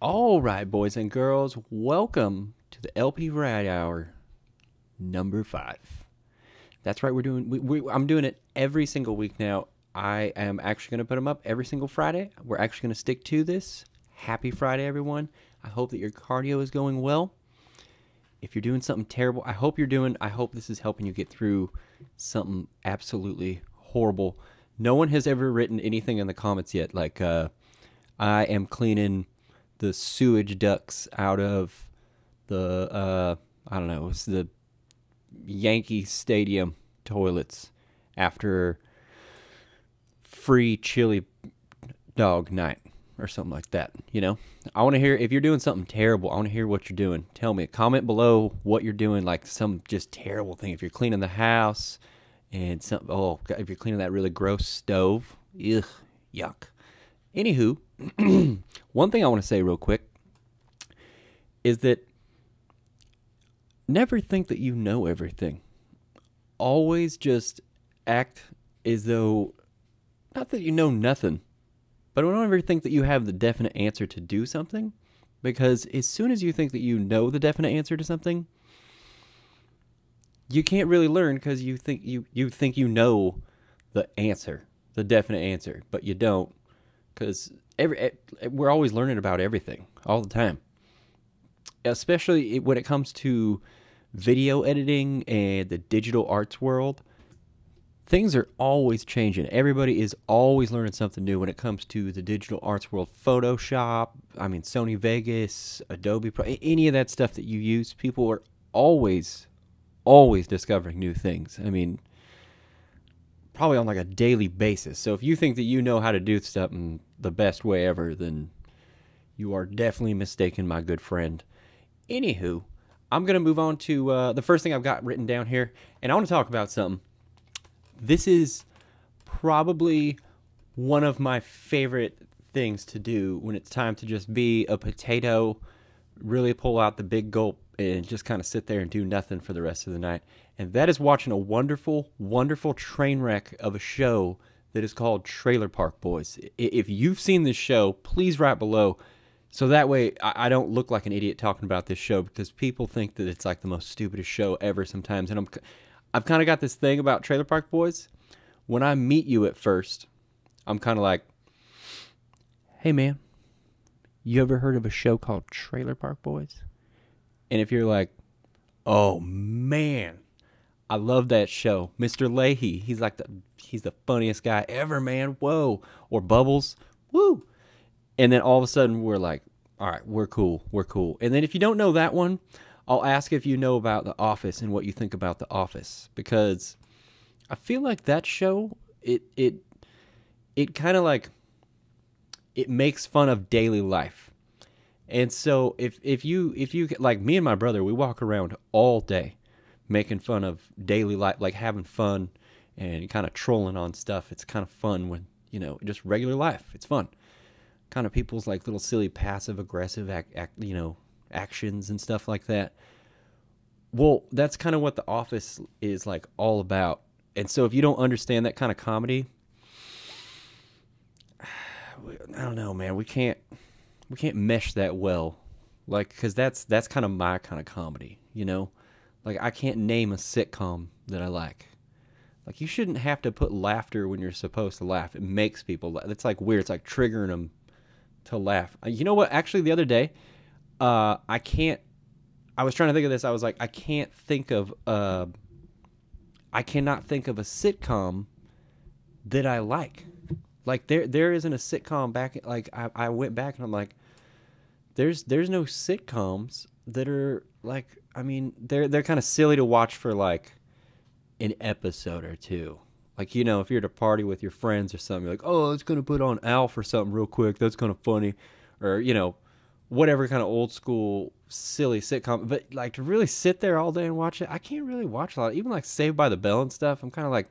All right, boys and girls, welcome to the LP Rad Hour number 5. That's right, I'm doing it every single week now. I am actually going to put them up every single Friday. We're actually going to stick to this. Happy Friday, everyone. I hope that your cardio is going well. If you're doing something terrible, I hope this is helping you get through something absolutely horrible. No one has ever written anything in the comments yet like, I am cleaning the sewage ducts out of the I don't know, it's the Yankee Stadium toilets after free chili dog night or something like that. I want to hear if you're doing something terrible. I want to hear what you're doing. Tell me. Comment below what you're doing, like some just terrible thing. If you're cleaning the house and if you're cleaning that really gross stove, ugh, yuck. Anywho, one thing I want to say real quick is that never think that you know everything. Always just act as though, not that you know nothing, but don't ever think that you have the definite answer to do something, because as soon as you think that you know the definite answer to something, you can't really learn because you think you know the answer, the definite answer, but you don't, because we're always learning about everything all the time, especially when it comes to video editing and the digital arts world. Things are always changing. Everybody is always learning something new when it comes to the digital arts world. Photoshop, Sony Vegas, Adobe Pro, any of that stuff that you use, people are always discovering new things. Probably on like a daily basis. So if you think that you know how to do stuff in the best way ever, then you are definitely mistaken, my good friend. Anywho, I'm going to move on to the first thing I've got written down here, and I want to talk about something. This is probably one of my favorite things to do when it's time to just be a potato, really pull out the big gulp, and just kind of sit there and do nothing for the rest of the night. And that is watching a wonderful, wonderful train wreck of a show that is called Trailer Park Boys. If you've seen this show, please write below. So that way I don't look like an idiot talking about this show, because people think that it's like the most stupidest show ever sometimes. And I've kind of got this thing about Trailer Park Boys. When I meet you at first, I'm kind of like, hey man, you ever heard of a show called Trailer Park Boys? And if you're like, oh man, I love that show. Mr. Leahy, he's the funniest guy ever, man. Whoa. Or Bubbles. Woo. And then all of a sudden we're like, all right, we're cool. We're cool. And then if you don't know that one, I'll ask if you know about The Office and what you think about The Office, because I feel like that show, it kind of like, it makes fun of daily life. And so if you like me and my brother, we walk around all day making fun of daily life, like having fun and kind of trolling on stuff. It's kind of fun when, just regular life. It's fun. Kind of people's like little silly passive aggressive actions and stuff like that. Well, that's kind of what The Office is like all about. And so if you don't understand that kind of comedy, I don't know, man. We can't mesh that well, like, because that's kind of my kind of comedy. Like, I can't name a sitcom that I like. Like, you shouldn't have to put laughter when you're supposed to laugh. It makes people laugh. It's like weird. It's like triggering them to laugh. You know what? Actually, the other day, I was trying to think of this. I was like, I cannot think of a sitcom that I like. Like, there isn't a sitcom back. Like, I went back and I'm like, there's no sitcoms that are like, they're kind of silly to watch for like an episode or two. Like, if you're at a party with your friends or something, you're like, oh, it's going to put on Alf or something real quick. That's kind of funny. Or, whatever kind of old school silly sitcom. But like, to really sit there all day and watch it, I can't really watch a lot. Even like Saved by the Bell and stuff, I'm kind of like,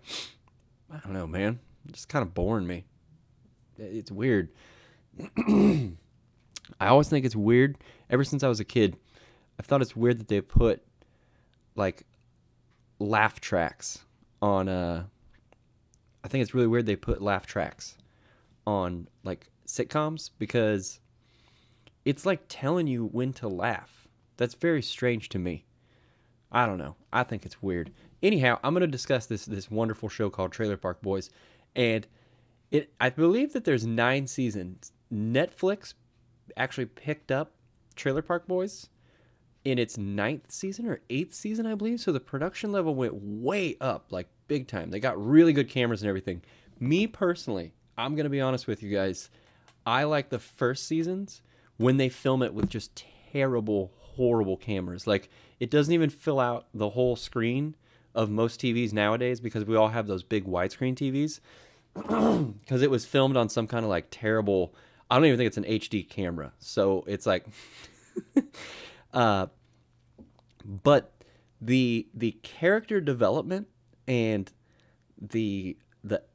I don't know, man. It's just kind of boring me. It's weird. I always think it's weird. Ever since I was a kid, I thought it's weird that they put like laugh tracks on I think it's really weird they put laugh tracks on like sitcoms, because it's like telling you when to laugh. That's very strange to me. I don't know. I think it's weird. Anyhow, I'm going to discuss this wonderful show called Trailer Park Boys, and I believe that there's 9 seasons. Netflix actually picked up Trailer Park Boys in its 9th season or 8th season, I believe. So the production level went way up, like big time. They got really good cameras and everything. Me personally, I'm going to be honest with you guys. I like the first seasons when they film it with just terrible, horrible cameras. Like, it doesn't even fill out the whole screen of most TVs nowadays because we all have those big widescreen TVs. Because it was filmed on some kind of like terrible, I don't even think it's an HD camera. So it's like, but the character development and the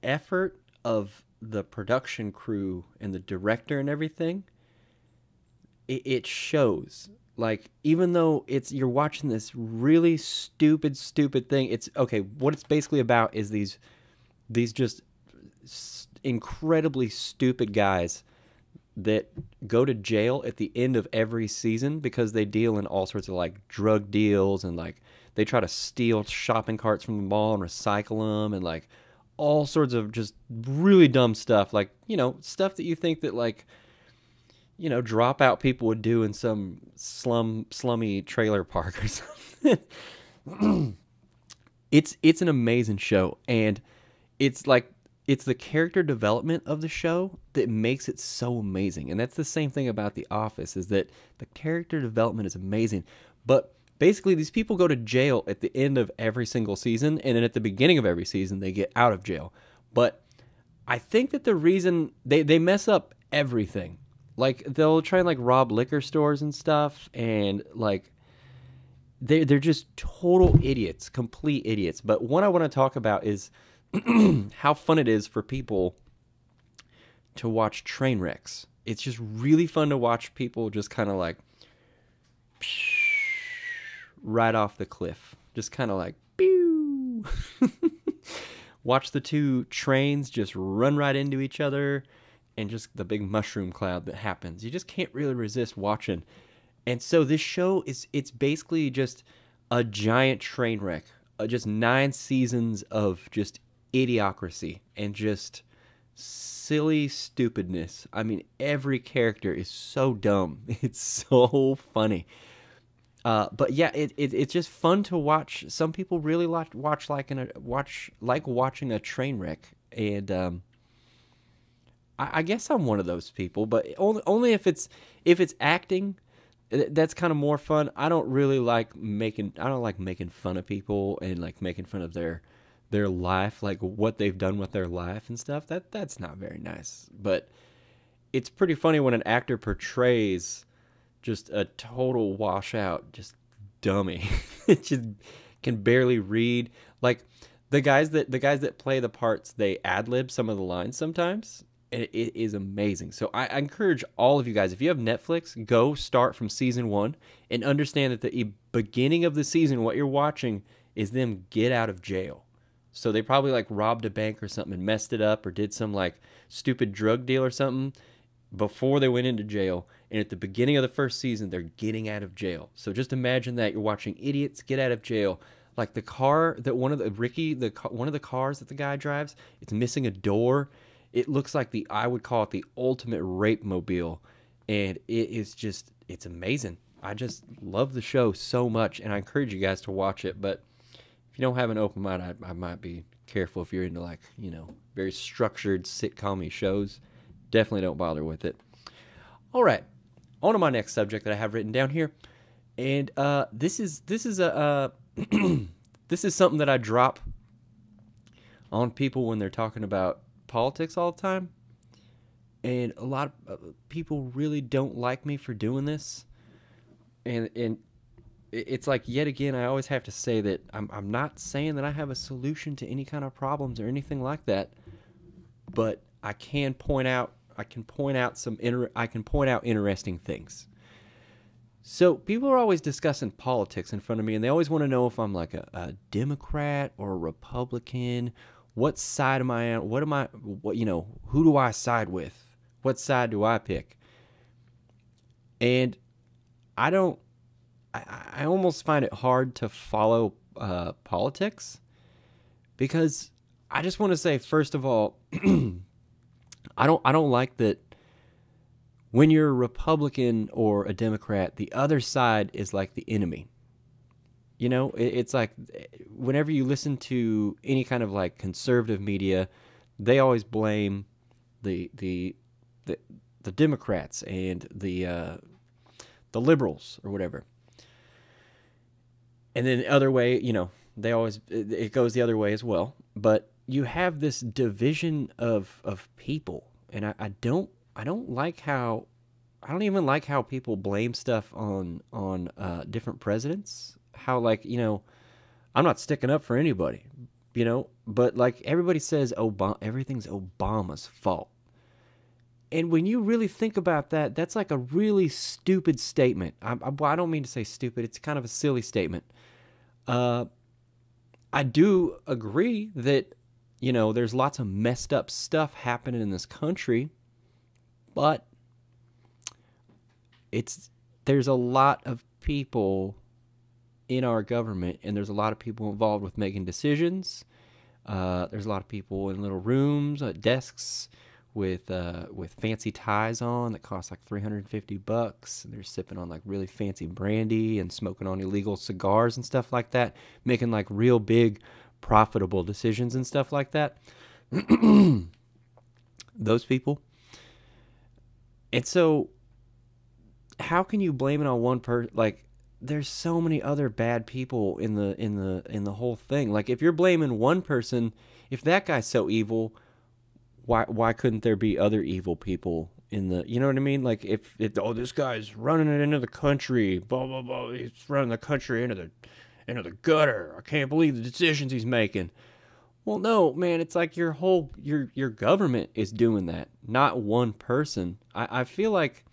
effort of the production crew and the director and everything, it shows. Like, even though you're watching this really stupid thing, it's okay. What it's basically about is these just incredibly stupid guys that go to jail at the end of every season because they deal in all sorts of like drug deals, and like they try to steal shopping carts from the mall and recycle them, and like all sorts of just really dumb stuff, like, you know, stuff that you think that, like, you know, dropout people would do in some slummy trailer park or something. It's an amazing show, and it's like, it's the character development of the show that makes it so amazing. And that's the same thing about The Office, is that the character development is amazing. But basically, these people go to jail at the end of every single season, and then at the beginning of every season, they get out of jail. But I think that the reason they mess up everything, like they'll try and like rob liquor stores and stuff, and like they're just total idiots, complete idiots. But what I want to talk about is how fun it is for people to watch train wrecks. It's just really fun to watch people just kind of like right off the cliff, just kind of like pew. Watch the two trains just run right into each other, and just the big mushroom cloud that happens. You just can't really resist watching. And so this show it's basically just a giant train wreck. Just 9 seasons of just idiocracy and just silly stupidness. I mean, every character is so dumb. It's so funny. But yeah, it's just fun to watch. Some people really watch watching a train wreck, and I guess I'm one of those people. But only if it's acting. That's kind of more fun. I don't like making fun of people and like making fun of their life, like what they've done with their life and stuff. That's not very nice. But it's pretty funny when an actor portrays just a total washout, just dummy. It just can barely read. Like the guys that play the parts, they ad-lib some of the lines sometimes. And it is amazing. So I encourage all of you guys, if you have Netflix, go start from season 1 and understand that the beginning of the season, what you're watching is them get out of jail. So they probably like robbed a bank or something and messed it up, or did some like stupid drug deal or something before they went into jail. And at the beginning of the first season, they're getting out of jail. So just imagine that you're watching idiots get out of jail. Like the car that one of the cars that the guy drives, it's missing a door. It looks like I would call it the ultimate rape mobile. And it's amazing. I just love the show so much, and I encourage you guys to watch it. But if you don't have an open mind, I might be careful if you're into, like, you know, very structured sitcom-y shows. Definitely don't bother with it. All right, on to my next subject that I have written down here. And this is a this is something that I drop on people when they're talking about politics all the time, and a lot of people really don't like me for doing this, and it's like, yet again, I always have to say that I'm not saying that I have a solution to any kind of problems or anything like that, but I can point out interesting things. So people are always discussing politics in front of me, and they always want to know if I'm like a Democrat or a Republican. What side am I on? Who do I side with? What side do I pick? And I don't. I almost find it hard to follow politics because I just want to say, first of all, I don't like that when you're a Republican or a Democrat, the other side is like the enemy. You know, it's like whenever you listen to any kind of like conservative media, they always blame the the the, the Democrats and the liberals or whatever. And then the other way, they always it goes the other way as well. But you have this division of people, and I don't like how I don't even like how people blame stuff on different presidents. How like I'm not sticking up for anybody, but like everybody says Obama, everything's Obama's fault. And when you really think about that, that's like a really stupid statement. I don't mean to say stupid. It's kind of a silly statement. Uh, I do agree that, there's lots of messed up stuff happening in this country, but there's a lot of people in our government, and there's a lot of people involved with making decisions. There's a lot of people in little rooms, desks with fancy ties on that cost like $350. They're sipping on like really fancy brandy and smoking on illegal cigars and stuff like that, making like real big profitable decisions and stuff like that. Those people. And so how can you blame it on one person? Like there's so many other bad people in the whole thing. Like if you're blaming one person, if that guy's so evil, why couldn't there be other evil people in the, you know what I mean? Like if this guy's running it into the country, blah blah blah, he's running the country into the gutter. I can't believe the decisions he's making. Well, no, man, it's like your government is doing that, not one person. I feel like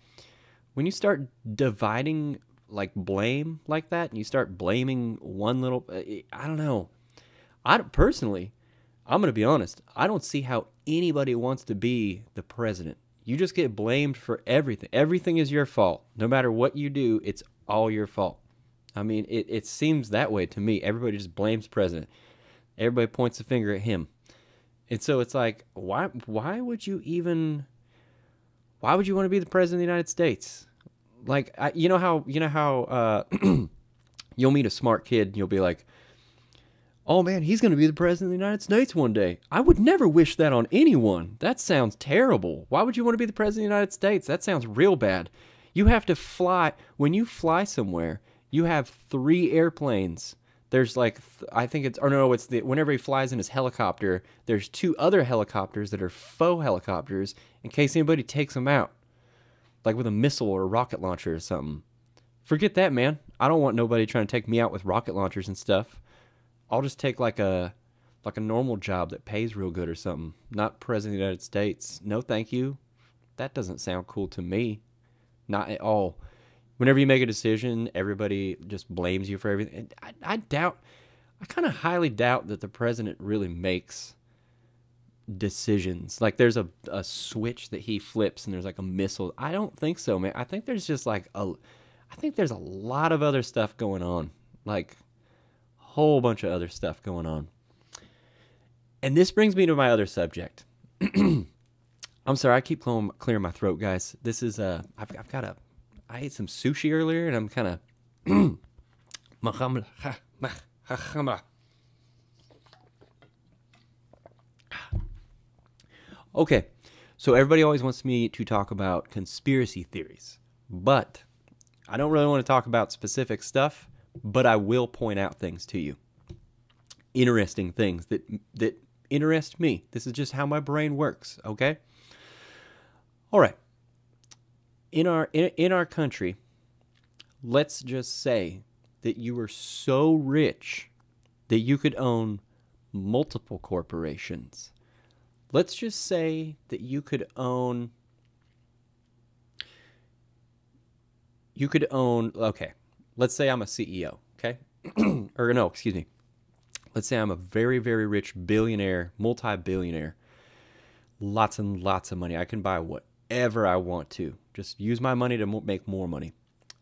when you start dividing like blame like that, and you start blaming one little, I don't know. Personally, I'm going to be honest. I don't see how anybody wants to be the president. You just get blamed for everything. Everything is your fault. No matter what you do, it's all your fault. I mean, it seems that way to me. Everybody just blames the president. Everybody points the finger at him. And so it's like, why would you want to be the president of the United States? Like, you know how you'll meet a smart kid and you'll be like, oh man, he's going to be the president of the United States one day. I would never wish that on anyone. That sounds terrible. Why would you want to be the president of the United States? That sounds real bad. You have to fly. When you fly somewhere, you have 3 airplanes. There's like, I think it's, or no, it's whenever he flies in his helicopter, there's 2 other helicopters that are faux helicopters in case anybody takes them out. Like with a missile or a rocket launcher or something. Forget that, man. I don't want nobody trying to take me out with rocket launchers and stuff. I'll just take like a normal job that pays real good or something. Not president of the United States. No, thank you. That doesn't sound cool to me. Not at all. Whenever you make a decision, everybody just blames you for everything. I kind of highly doubt that the president really makes decisions. Like there's a switch that he flips and there's like a missile. I don't think so, man. I think there's just like I think there's a lot of other stuff going on. Like whole bunch of other stuff going on. And this brings me to my other subject. I'm sorry, I keep clearing my throat, guys. This is I ate some sushi earlier and I'm kind of Okay, so everybody always wants me to talk about conspiracy theories, but I don't really want to talk about specific stuff, but I will point out things to you. Interesting things that interest me. This is just how my brain works, okay? All right. In our country, let's just say that you were so rich that you could own multiple corporations. Let's just say that you could own, okay, let's say I'm a CEO, okay? Or no, excuse me. Let's say I'm a very, very rich billionaire, multi-billionaire. Lots and lots of money. I can buy what? whatever I want to. Just use my money to make more money.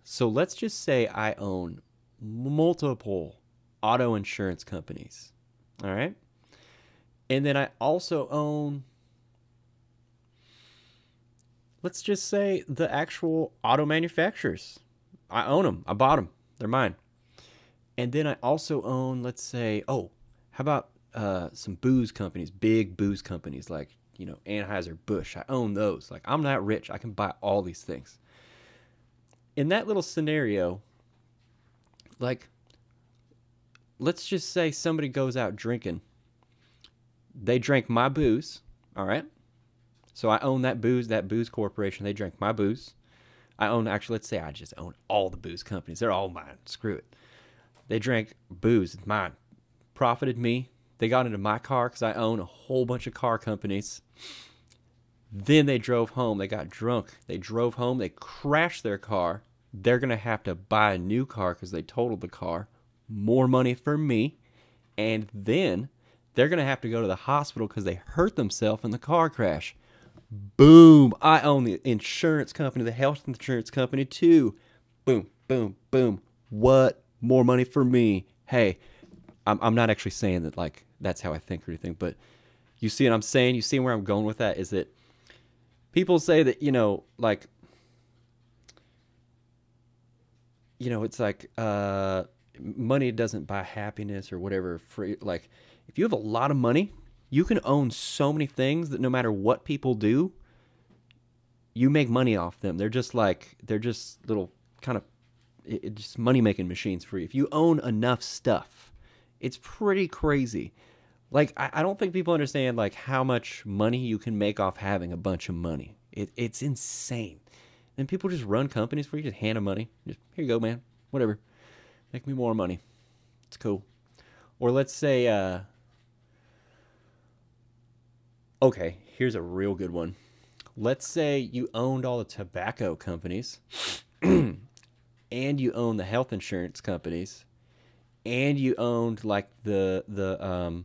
So let's just say I own multiple auto insurance companies. All right. And then I also own, let's just say, the actual auto manufacturers. I own them. I bought them. They're mine. And then I also own, let's say, oh, how about some booze companies, big booze companies like, Anheuser-Busch. I own those. Like, I'm not rich. I can buy all these things. In that little scenario, like, let's just say somebody goes out drinking. They drank my booze, all right? So I own that booze corporation. They drank my booze. Let's say I just own all the booze companies. They're all mine. Screw it. They drank booze. It's mine. Profited me. They got into my car because I own a whole bunch of car companies. Then they drove home. They got drunk. They drove home. They crashed their car. They're going to have to buy a new car because they totaled the car. More money for me. And then they're going to have to go to the hospital because they hurt themselves in the car crash. Boom. I own the insurance company, the health insurance company too. Boom, boom, boom. What? More money for me. Hey, I'm not actually saying that like that's how I think or anything, but you see what I'm saying? You see where I'm going with that? Is that people say that, it's like money doesn't buy happiness or whatever. Like, if you have a lot of money, you can own so many things that no matter what people do, you make money off them. They're just little kind of just money-making machines for you. If you own enough stuff, it's pretty crazy. Like, I don't think people understand, like, how much money you can make off having a bunch of money. It's insane. And people just run companies for you, just hand them money. Just, here you go, man. Whatever. Make me more money. It's cool. Or let's say, okay, here's a real good one. Let's say you owned all the tobacco companies, and you own the health insurance companies, and you owned like the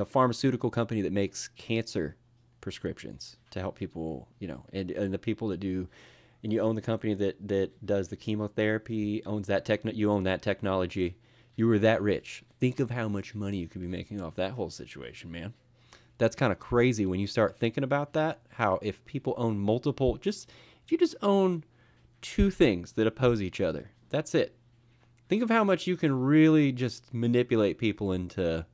pharmaceutical company that makes cancer prescriptions to help people, and the people that do, and you own the company that does the chemotherapy, you own that technology. You were that rich. Think of how much money you could be making off that whole situation, man. That's kind of crazy when you start thinking about that, how if people own if you just own two things that oppose each other, that's it. Think of how much you can really just manipulate people into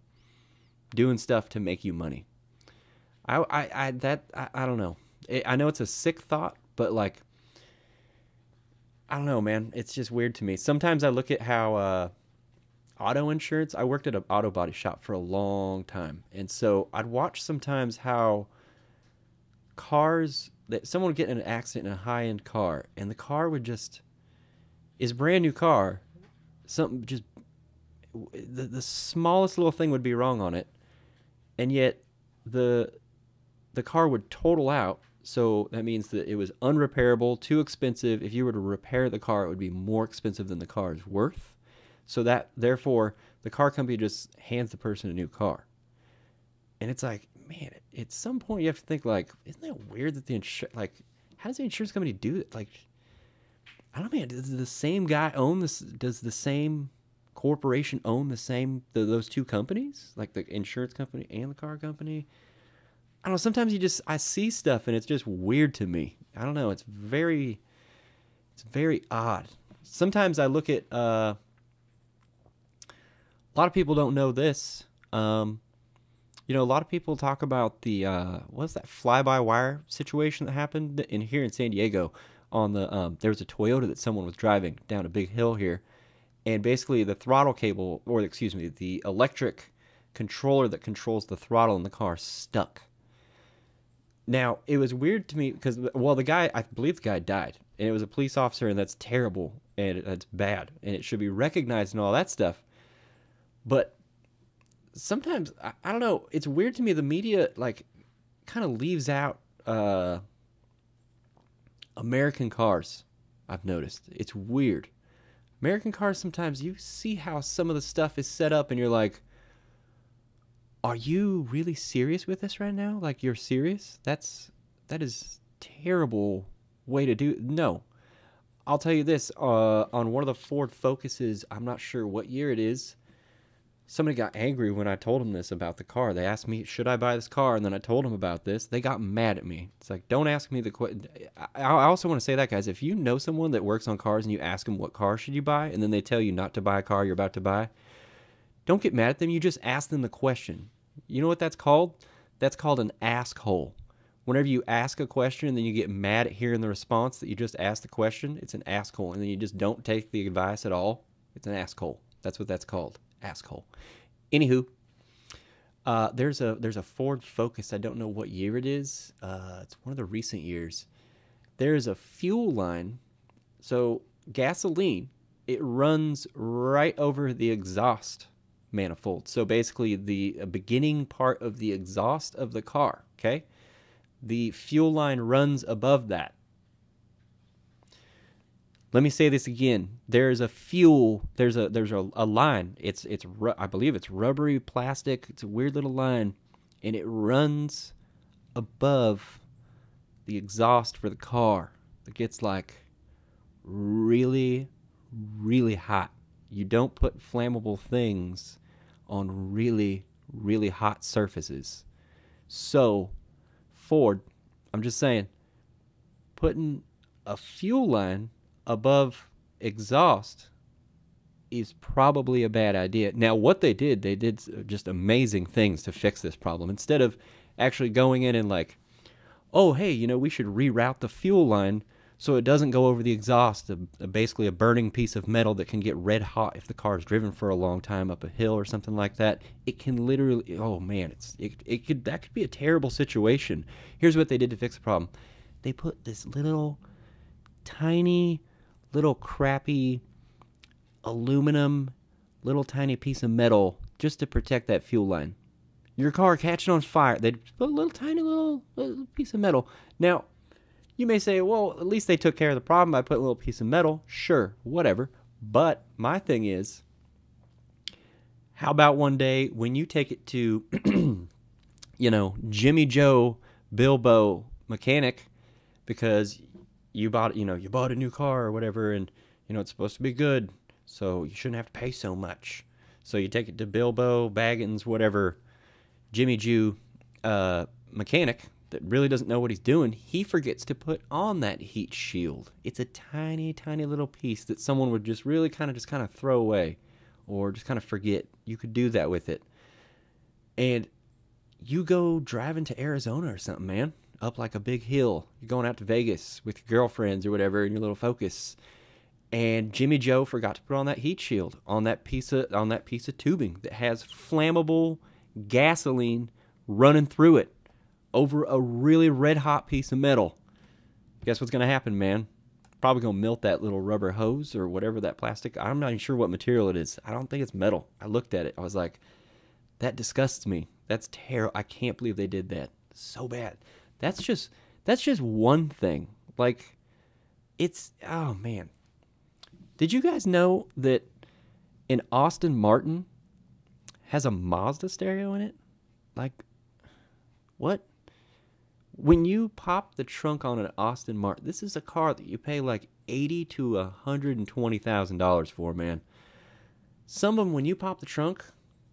doing stuff to make you money. I don't know. I know it's a sick thought, but like, I don't know, man. It's just weird to me. Sometimes I look at how auto insurance. I worked at an auto body shop for a long time, and so I'd watch sometimes how someone would get in an accident in a high-end car, and the car would just is a brand new car. Something just the smallest little thing would be wrong on it, and yet the car would total out. So that means that it was unrepairable, too expensive. If you were to repair the car, it would be more expensive than the car is worth. So that, therefore, the car company just hands the person a new car. And it's like, man, at some point you have to think, like, isn't that weird that how does the insurance company do it? Like, I don't know, man, does the same guy own this? Does the same corporation own those two companies? Like the insurance company and the car company? I don't know, sometimes I see stuff and it's just weird to me. I don't know, it's very odd. Sometimes I look at, a lot of people don't know this. A lot of people talk about the, what's that fly-by-wire situation that happened here in San Diego on there was a Toyota that someone was driving down a big hill here. And basically the throttle cable, the electric controller that controls the throttle in the car stuck. Now, it was weird to me because, I believe the guy died, and it was a police officer, and that's terrible, and it's bad, and it should be recognized and all that stuff. But sometimes, I don't know, it's weird to me, the media, like, kind of leaves out American cars, I've noticed. It's weird. American cars, sometimes you see how some of the stuff is set up, and you're like, are you really serious with this right now? Like, you're serious? That's That is terrible way to do. No, I'll tell you this. On one of the Ford Focuses, I'm not sure what year it is. Somebody got angry when I told them this about the car. They asked me, should I buy this car? And then I told them about this. They got mad at me. It's like, don't ask me the question. I also want to say that, guys, if you know someone that works on cars and you ask them what car should you buy, and then they tell you not to buy a car you're about to buy, don't get mad at them. You just ask them the question. You know what that's called? That's called an ask hole. Whenever you ask a question and then you get mad at hearing the response that you just asked the question, it's an ask hole. And then you just don't take the advice at all, it's an ask hole. That's what that's called. Asshole. Anywho, there's a Ford Focus. I don't know what year it is. It's one of the recent years. There's a fuel line. So gasoline, it runs right over the exhaust manifold. So basically the beginning part of the exhaust of the car, okay? The fuel line runs above that. Let me say this again. There's a line. I believe it's rubbery plastic. It's a weird little line, and it runs above the exhaust for the car. It gets like really, really hot. You don't put flammable things on really, really hot surfaces. So, Ford, I'm just saying, putting a fuel line above exhaust is probably a bad idea. Now, what they did just amazing things to fix this problem. Instead of actually going in and like, oh, hey, we should reroute the fuel line so it doesn't go over the exhaust, basically a burning piece of metal that can get red hot if the car is driven for a long time up a hill or something like that. It can literally, oh man, that could be a terrible situation. Here's what they did to fix the problem. They put this little tiny little crappy aluminum little tiny piece of metal just to protect that fuel line. Your car catching on fire, they'd put a little tiny little piece of metal. Now, you may say, well, at least they took care of the problem by putting a little piece of metal. Sure, whatever. But my thing is, how about one day when you take it to, Jimmy Joe Bilbo mechanic, because you bought a new car or whatever, and it's supposed to be good, so you shouldn't have to pay so much. So you take it to Bilbo Baggins, whatever, Jimmy Jew mechanic that really doesn't know what he's doing. He forgets to put on that heat shield. It's a tiny, tiny little piece that someone would just really kind of throw away or just kind of forget. You could do that with it. And you go driving to Arizona or something, man, up like a big hill. You're going out to Vegas with your girlfriends or whatever in your little Focus, and Jimmy Joe forgot to put on that heat shield on that piece of tubing that has flammable gasoline running through it over a really red hot piece of metal. Guess what's going to happen, man? Probably going to melt that little rubber hose or whatever that plastic. I'm not even sure what material it is. I don't think it's metal. I looked at it. I was like, that disgusts me. That's terrible. I can't believe they did that. So bad. That's just one thing. Like, oh man. Did you guys know that an Aston Martin has a Mazda stereo in it? Like, what? When you pop the trunk on an Aston Martin, this is a car that you pay like $80,000 to $120,000 for, man. Some of them, when you pop the trunk,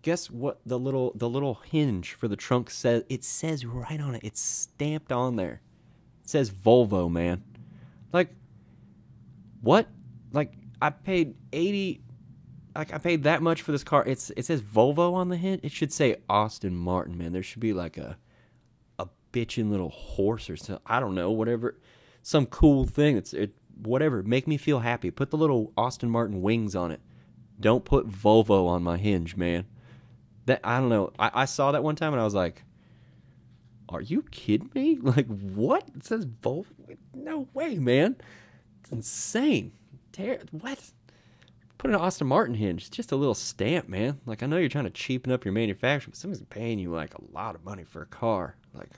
guess what the little hinge for the trunk says? It says right on it. It's stamped on there. It says Volvo, man. Like, what? Like, I paid I paid that much for this car. It says Volvo on the hinge. It should say Aston Martin, man. There should be like a bitchin' little horse or something. I don't know, whatever. Some cool thing. Whatever. Make me feel happy. Put the little Aston Martin wings on it. Don't put Volvo on my hinge, man. That, I don't know. I saw that one time and I was like, are you kidding me? Like, what? It says Volvo? No way, man. It's insane. What? Put an Aston Martin hinge. It's just a little stamp, man. Like, I know you're trying to cheapen up your manufacturer, but somebody's paying you like a lot of money for a car. Like,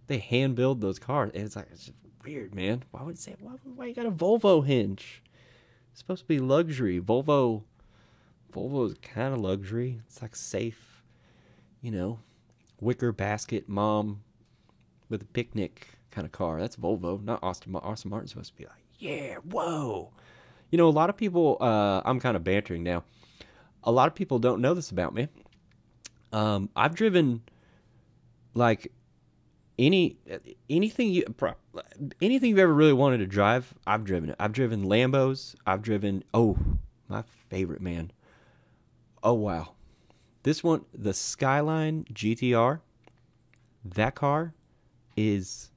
they hand build those cars, and it's just weird, man. Why would it say? Why you got a Volvo hinge? It's supposed to be luxury. Volvo is kind of luxury. It's like safe, wicker basket mom with a picnic. kind of car. That's Volvo, not Austin. Austin Martin's supposed to be like, yeah, whoa. You know, a lot of people, I'm kind of bantering now. A lot of people don't know this about me. I've driven like any anything you anything you've ever really wanted to drive. I've driven it. I've driven Lambos. I've driven, oh, my favorite, man. Oh wow, this one, the Skyline GTR. That car is.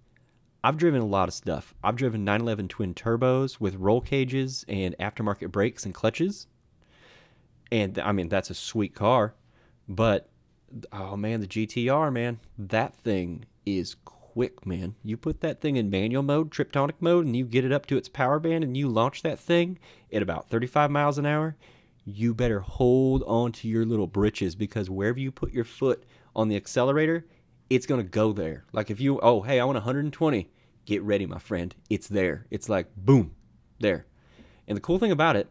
I've driven a lot of stuff. I've driven 911 twin turbos with roll cages and aftermarket brakes and clutches. And I mean, that's a sweet car. But oh man, the GTR, man, that thing is quick, man. You put that thing in manual mode, Triptonic mode, and you get it up to its power band and you launch that thing at about 35 miles an hour. You better hold on to your little britches, because wherever you put your foot on the accelerator, it's going to go there. Like if you, oh, hey, I want 120, get ready, my friend. It's there. It's like, boom, there. And the cool thing about it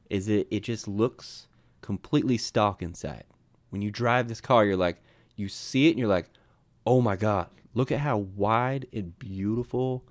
is it just looks completely stock inside. When you drive this car, you're like, you see it and you're like, oh my God, look at how wide and beautiful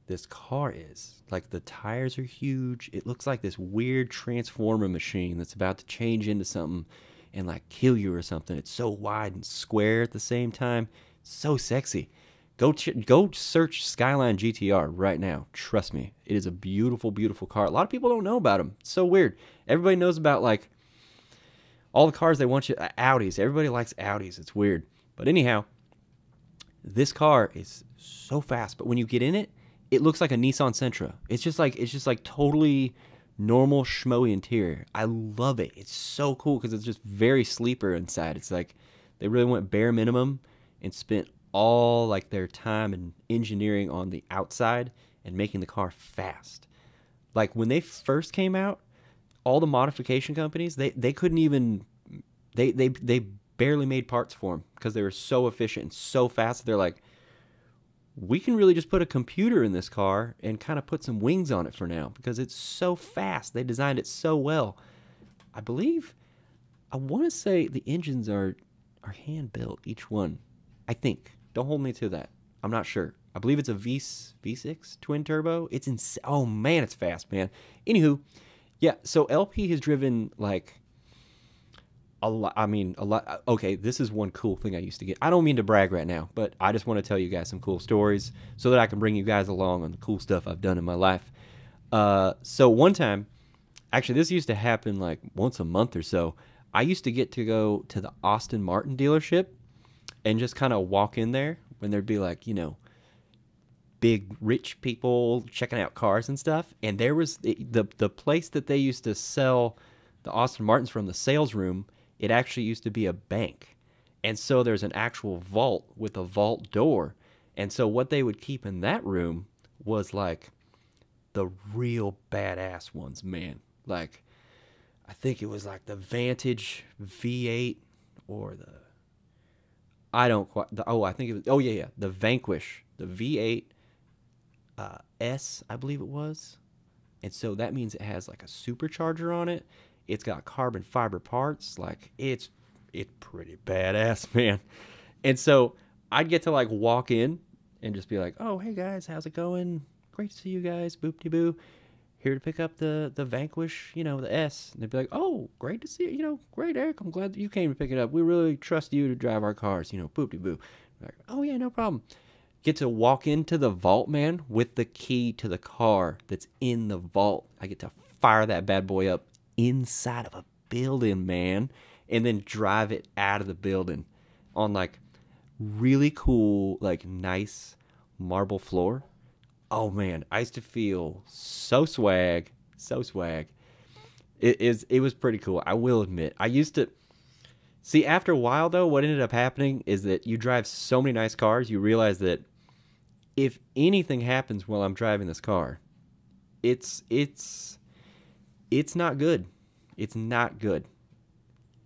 this car is. Like the tires are huge. It looks like this weird transformer machine that's about to change into something and like kill you or something. It's so wide and square at the same time. So sexy. Go search Skyline GTR right now. Trust me, it is a beautiful, beautiful car. A lot of people don't know about them. It's so weird. Everybody knows about like all the cars they want you. Audis. Everybody likes Audis. It's weird. But anyhow, this car is so fast. But when you get in it, it looks like a Nissan Sentra. It's just like totally normal schmoey interior. I love it. It's so cool because it's just very sleeper inside. It's like they really went bare minimum and spent all like their time and engineering on the outside and making the car fast. Like when they first came out, all the modification companies, they couldn't even, they barely made parts for them because they were so efficient and so fast. They're like, we can really just put a computer in this car and kind of put some wings on it for now because it's so fast. They designed it so well. I want to say the engines are hand built, each one. I think. Don't hold me to that. I'm not sure. I believe it's a V6 twin turbo. It's insane. Oh man, it's fast, man. Anywho, yeah. So LP has driven like a lot. I mean, a lot. Okay, this is one cool thing I used to get. I don't mean to brag right now, but I just want to tell you guys some cool stories so that I can bring you guys along on the cool stuff I've done in my life. So one time, actually, this used to happen like once a month or so. I used to get to go to the Aston Martin dealership and just kind of walk in there when there'd be like, you know, big rich people checking out cars and stuff. And there was the place that they used to sell the Aston Martins from, the sales room. It actually used to be a bank. And so there's an actual vault with a vault door. And so what they would keep in that room was like the real badass ones, man. Like, I think it was like the Vantage V8 or I think it was, the Vanquish, the V8 S, I believe it was. And so that means it has like a supercharger on it. It's got carbon fiber parts. Like it's pretty badass, man. And so I'd get to like walk in and just be like, oh, hey guys, how's it going? Great to see you guys. Boop-de-boo. Here to pick up the Vanquish, you know, the S. And they'd be like, oh, great to see you. You know, great, Eric. I'm glad that you came to pick it up. We really trust you to drive our cars, you know, boop-de-boo. Like, oh, yeah, no problem. Get to walk into the vault, man, with the key to the car that's in the vault. I get to fire that bad boy up inside of a building, man, and then drive it out of the building on, like, really cool, like, nice marble floor. Oh man, I used to feel so swag, so swag. It was pretty cool. I will admit. I used to see, after a while though, what ended up happening is that you drive so many nice cars, you realize that if anything happens while I'm driving this car, it's not good. It's not good.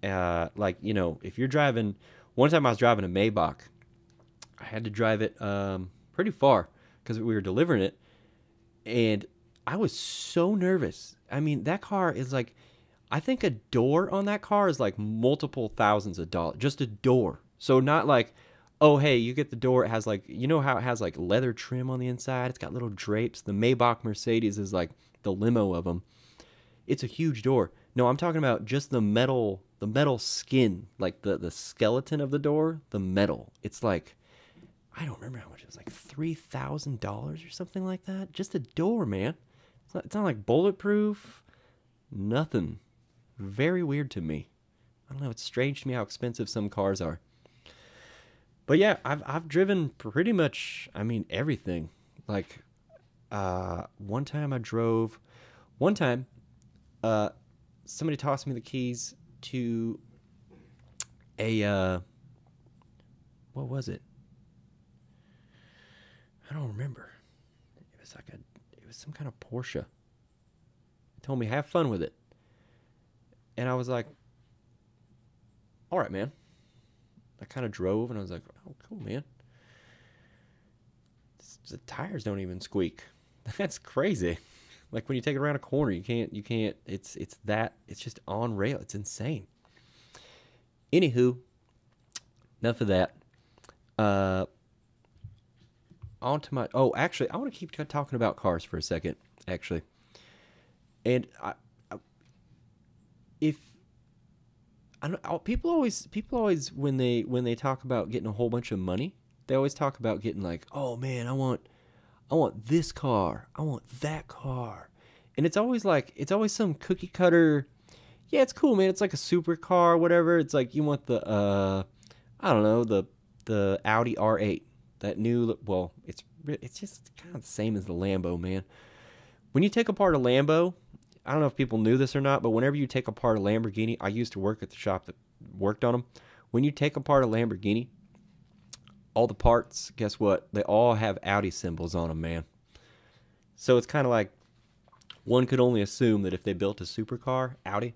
Like, you know, if you're driving, one time I was driving a Maybach. I had to drive it pretty far because we were delivering it, and I was so nervous. I mean, that car is like, I think a door on that car is like multiple thousands of dollars, just a door. So not like, Oh, hey, you get the door. It has like, you know how it has like leather trim on the inside? It's got little drapes. The Maybach Mercedes is like the limo of them. It's a huge door. No, I'm talking about just the metal skin, like the skeleton of the door, the metal. It's like, I don't remember how much it was, like $3,000 or something like that. Just a door, man. It's not like bulletproof. Nothing. Very weird to me. I don't know. It's strange to me how expensive some cars are. But yeah, I've driven pretty much. I mean everything. Like one time I drove. One time, uh, somebody tossed me the keys to a what was it? I don't remember. It was like it was some kind of Porsche. It told me have fun with it, and I was like, all right, man. I kind of drove, and I was like, oh, cool, man. The tires don't even squeak. That's crazy. Like when you take it around a corner, you can't. It's just on rail. It's insane. Anywho, enough of that. Uh, on to my. Oh, actually, I want to keep talking about cars for a second. Actually, and if I don't, people always when they talk about getting a whole bunch of money, they always talk about getting like, oh man, I want this car, I want that car, and it's always some cookie cutter. Yeah, it's cool, man. It's like a supercar, whatever. It's like you want the I don't know, the Audi R8, that new. Well, it's just kind of the same as the Lambo, man. When you take apart a Lambo, I don't know if people knew this or not, but whenever you take apart a Lamborghini, I used to work at the shop that worked on them. When you take apart a Lamborghini, all the parts, guess what? They all have Audi symbols on them, man. So it's kind of like one could only assume that if they built a supercar, Audi,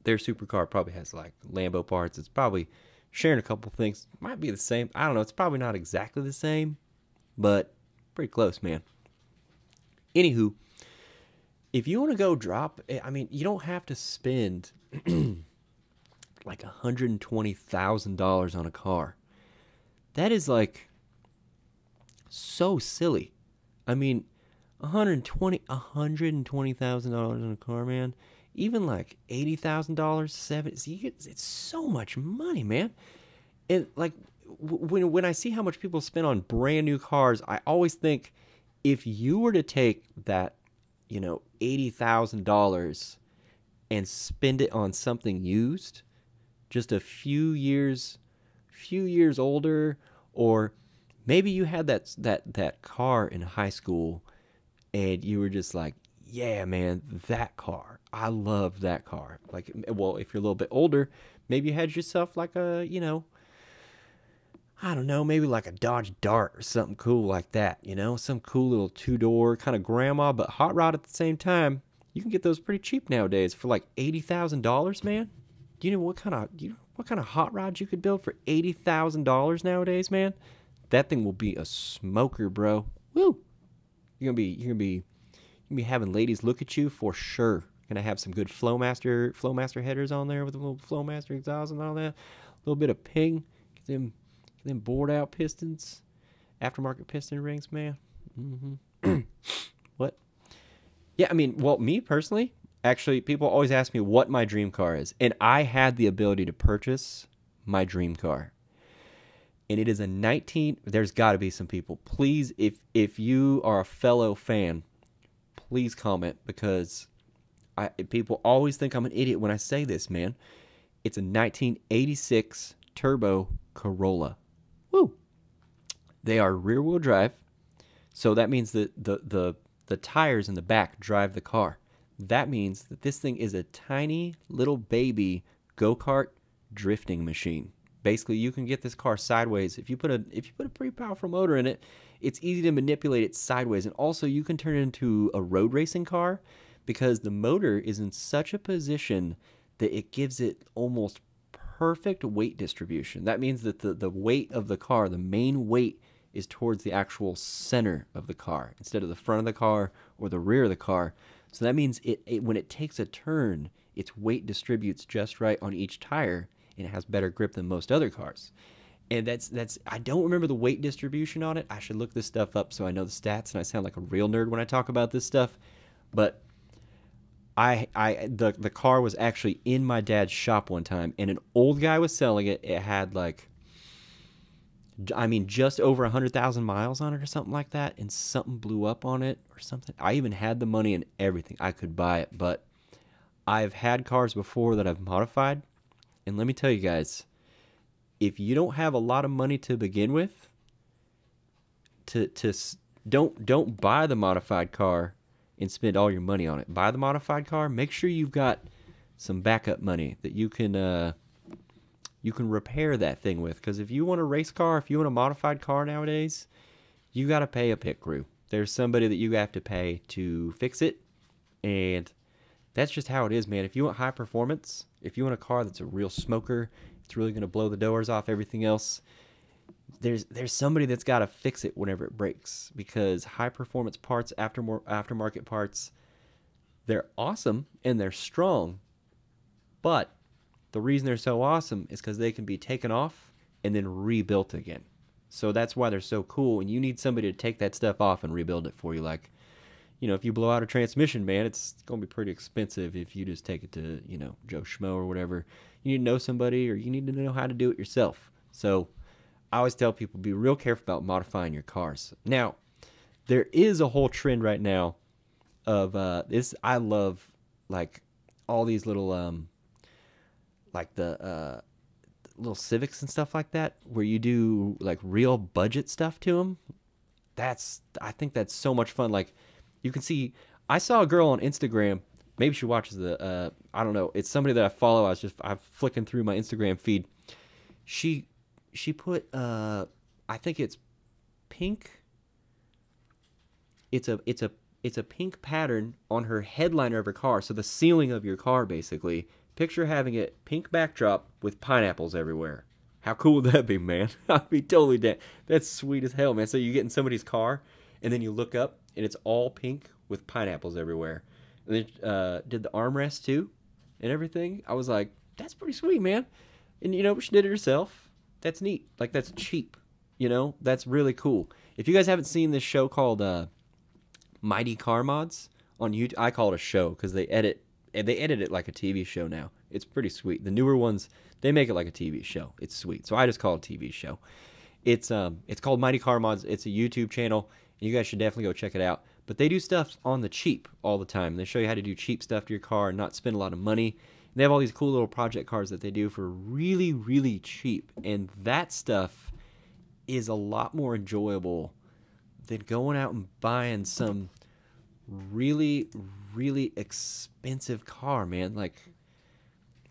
their supercar probably has like Lambo parts. It's probably sharing a couple things. Might be the same. I don't know. It's probably not exactly the same, but pretty close, man. Anywho, if you want to go drop, I mean, you don't have to spend like $120,000 on a car. That is like so silly. I mean, $120,000 on a car, man. Even like $80,000, 70. It's so much money, man. And like when I see how much people spend on brand new cars, I always think if you were to take that, $80,000 and spend it on something used, just a few years older, or maybe you had that car in high school and you were just like, yeah, man, that car, I love that car. Like, well, if you're a little bit older, maybe you had yourself like I don't know, maybe like a Dodge Dart or something cool like that, some cool little two-door kind of grandma, but hot rod at the same time. You can get those pretty cheap nowadays for like $80,000, man. Do you know what kind of hot rods you could build for $80,000 nowadays, man? That thing will be a smoker, bro. Woo! You're gonna be having ladies look at you for sure. Gonna have some good Flowmaster headers on there with a little Flowmaster exhaust and all that. A little bit of ping. Get them bored out pistons, aftermarket piston rings, man. What? Yeah, I mean, well, me personally, actually, people always ask me what my dream car is, and I had the ability to purchase my dream car, and it is a 19. There's got to be some people. Please, if you are a fellow fan, please comment, because people always think I'm an idiot when I say this, man. It's a 1986 turbo Corolla. Woo! They are rear-wheel drive, so that means that the tires in the back drive the car. That means that this thing is a tiny little baby go-kart drifting machine. Basically, you can get this car sideways. If you put a pretty powerful motor in it, it's easy to manipulate it sideways. And also, you can turn it into a road racing car because the motor is in such a position that it gives it almost perfect weight distribution. That means that the weight of the car, the main weight, is towards the actual center of the car instead of the front of the car or the rear of the car. So that means when it takes a turn, its weight distributes just right on each tire, and it has better grip than most other cars. And that's I don't remember the weight distribution on it. I should look this stuff up so I know the stats and I sound like a real nerd when I talk about this stuff. But the car was actually in my dad's shop one time, and an old guy was selling it. It had like, I mean, just over 100,000 miles on it or something like that, and something blew up on it or something. I even had the money and everything. I could buy it, but I've had cars before that I've modified, and let me tell you guys, if you don't have a lot of money to begin with, to don't buy the modified car and spend all your money on it. Buy the modified car. Make sure you've got some backup money that you can repair that thing with. Because if you want a race car, if you want a modified car nowadays, you got to pay a pit crew. There's somebody that you have to pay to fix it, and that's just how it is, man. If you want high performance, if you want a car that's a real smoker, it's really going to blow the doors off everything else, there's somebody that's got to fix it whenever it breaks, because high performance parts, aftermarket parts, they're awesome and they're strong, but the reason they're so awesome is because they can be taken off and then rebuilt again. So that's why they're so cool, and you need somebody to take that stuff off and rebuild it for you. Like, if you blow out a transmission, man, it's going to be pretty expensive if you just take it to, Joe Schmo or whatever. You need to know somebody, or you need to know how to do it yourself. So I always tell people, be real careful about modifying your cars. Now, there is a whole trend right now of this. I love, like, all these little, like the little Civics and stuff like that, where you do, like, real budget stuff to them. I think that's so much fun. Like, you can see, I saw a girl on Instagram. Maybe she watches I don't know. It's somebody that I follow. I'm flicking through my Instagram feed. She put, I think it's pink. It's a pink pattern on her headliner of her car. So the ceiling of your car, basically. Picture having it pink backdrop with pineapples everywhere. How cool would that be, man? I'd be totally dead. That's sweet as hell, man. So you get in somebody's car, and then you look up, and it's all pink with pineapples everywhere. And then did the armrest too, and everything. I was like, that's pretty sweet, man. And she did it herself. That's neat. Like, that's cheap. That's really cool. If you guys haven't seen this show called Mighty Car Mods on YouTube, I call it a show because they edit it like a TV show now. It's pretty sweet. The newer ones, they make it like a TV show. It's sweet. So I just call it a TV show. It's called Mighty Car Mods. It's a YouTube channel. You guys should definitely go check it out. But they do stuff on the cheap all the time. They show you how to do cheap stuff to your car and not spend a lot of money. And they have all these cool little project cars that they do for really, really cheap. And that stuff is a lot more enjoyable than going out and buying some really, really expensive car, man. Like,